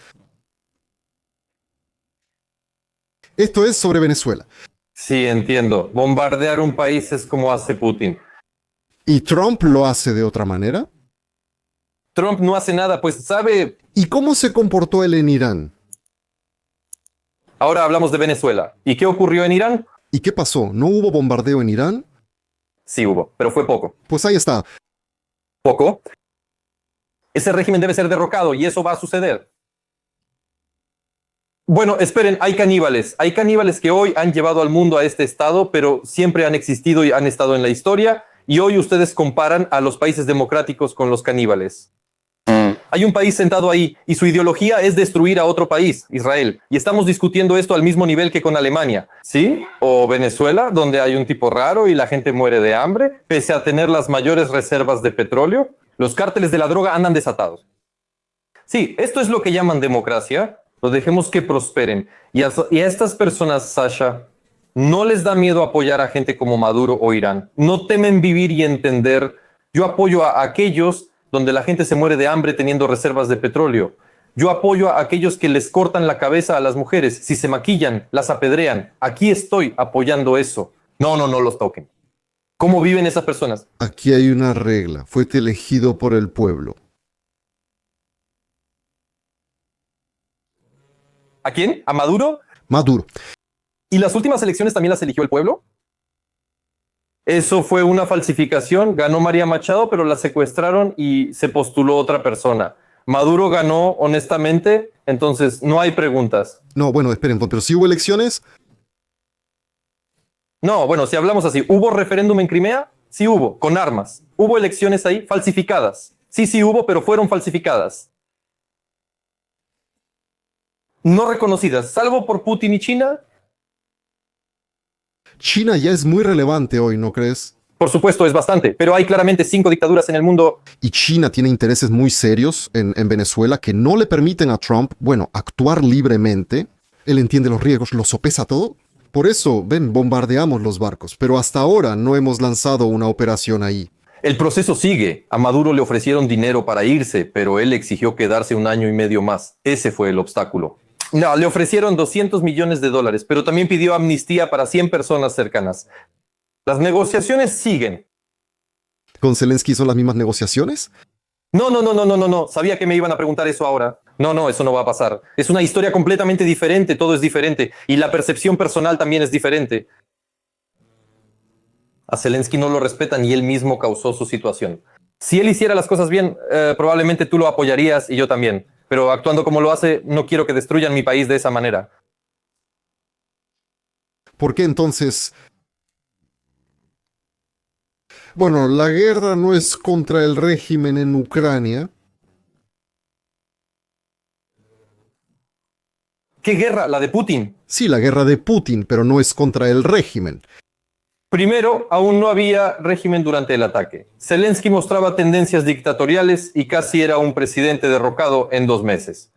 Esto es sobre Venezuela. Sí, entiendo. Bombardear un país es como hace Putin. ¿Y Trump lo hace de otra manera? Trump no hace nada, pues sabe... ¿Y cómo se comportó él en Irán? Ahora hablamos de Venezuela. ¿Y qué ocurrió en Irán? ¿Y qué pasó? ¿No hubo bombardeo en Irán? Sí hubo, pero fue poco. Pues ahí está. ¿Poco? Ese régimen debe ser derrocado y eso va a suceder. Bueno, esperen, hay caníbales. Hay caníbales que hoy han llevado al mundo a este estado, pero siempre han existido y han estado en la historia. Y hoy ustedes comparan a los países democráticos con los caníbales. Hay un país sentado ahí y su ideología es destruir a otro país, Israel. Y estamos discutiendo esto al mismo nivel que con Alemania, ¿sí? O Venezuela, donde hay un tipo raro y la gente muere de hambre, pese a tener las mayores reservas de petróleo. Los cárteles de la droga andan desatados. Sí, esto es lo que llaman democracia. Lo dejemos que prosperen. Y a estas personas, Sasha, no les da miedo apoyar a gente como Maduro o Irán. No temen vivir y entender. Yo apoyo a aquellos donde la gente se muere de hambre teniendo reservas de petróleo. Yo apoyo a aquellos que les cortan la cabeza a las mujeres. Si se maquillan, las apedrean. Aquí estoy apoyando eso. No, no, no los toquen. ¿Cómo viven esas personas? Aquí hay una regla. Fuiste elegido por el pueblo. ¿A quién? ¿A Maduro? Maduro. ¿Y las últimas elecciones también las eligió el pueblo? Eso fue una falsificación. Ganó María Machado, pero la secuestraron y se postuló otra persona. Maduro ganó honestamente, entonces no hay preguntas. No, bueno, esperen, pero si hubo elecciones, No, bueno, si hablamos así, ¿hubo referéndum en Crimea? Sí hubo, con armas. ¿Hubo elecciones ahí? Falsificadas. Sí, sí hubo, pero fueron falsificadas. No reconocidas, salvo por Putin y China. China ya es muy relevante hoy, ¿no crees? Por supuesto, es bastante, pero hay claramente 5 dictaduras en el mundo. Y China tiene intereses muy serios en Venezuela que no le permiten a Trump, bueno, actuar libremente. Él entiende los riesgos, lo sopesa todo. Por eso, ven, bombardeamos los barcos, pero hasta ahora no hemos lanzado una operación ahí. El proceso sigue. A Maduro le ofrecieron dinero para irse, pero él exigió quedarse 1 año y medio más. Ese fue el obstáculo. No, le ofrecieron $200 millones, pero también pidió amnistía para 100 personas cercanas. Las negociaciones siguen. ¿Con Zelensky son las mismas negociaciones? No, no, no, no, no, no, no. Sabía que me iban a preguntar eso ahora. No, no, eso no va a pasar. Es una historia completamente diferente, todo es diferente. Y la percepción personal también es diferente. A Zelensky no lo respetan y él mismo causó su situación. Si él hiciera las cosas bien, probablemente tú lo apoyarías y yo también. Pero actuando como lo hace, no quiero que destruyan mi país de esa manera. ¿Por qué entonces? Bueno, la guerra no es contra el régimen en Ucrania. ¿Qué guerra? La de Putin. Sí, la guerra de Putin, pero no es contra el régimen. Primero, aún no había régimen durante el ataque. Zelensky mostraba tendencias dictatoriales y casi era un presidente derrocado en 2 meses.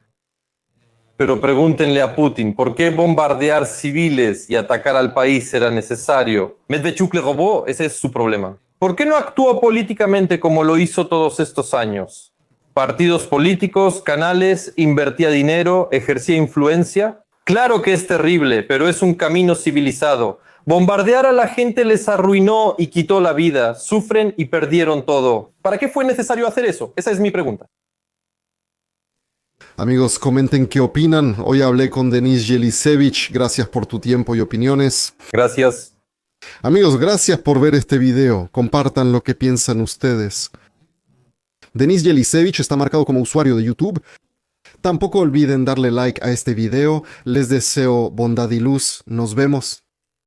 Pero pregúntenle a Putin, ¿por qué bombardear civiles y atacar al país era necesario? Medvedchuk le robó, ese es su problema. ¿Por qué no actuó políticamente como lo hizo todos estos años? Partidos políticos, canales, invertía dinero, ejercía influencia. Claro que es terrible, pero es un camino civilizado. Bombardear a la gente les arruinó y quitó la vida. Sufren y perdieron todo. ¿Para qué fue necesario hacer eso? Esa es mi pregunta. Amigos, comenten qué opinan. Hoy hablé con Denis Jelisevich. Gracias por tu tiempo y opiniones. Gracias. Amigos, gracias por ver este video. Compartan lo que piensan ustedes. Denis Jelisevich está marcado como usuario de YouTube. Tampoco olviden darle like a este video. Les deseo bondad y luz. Nos vemos.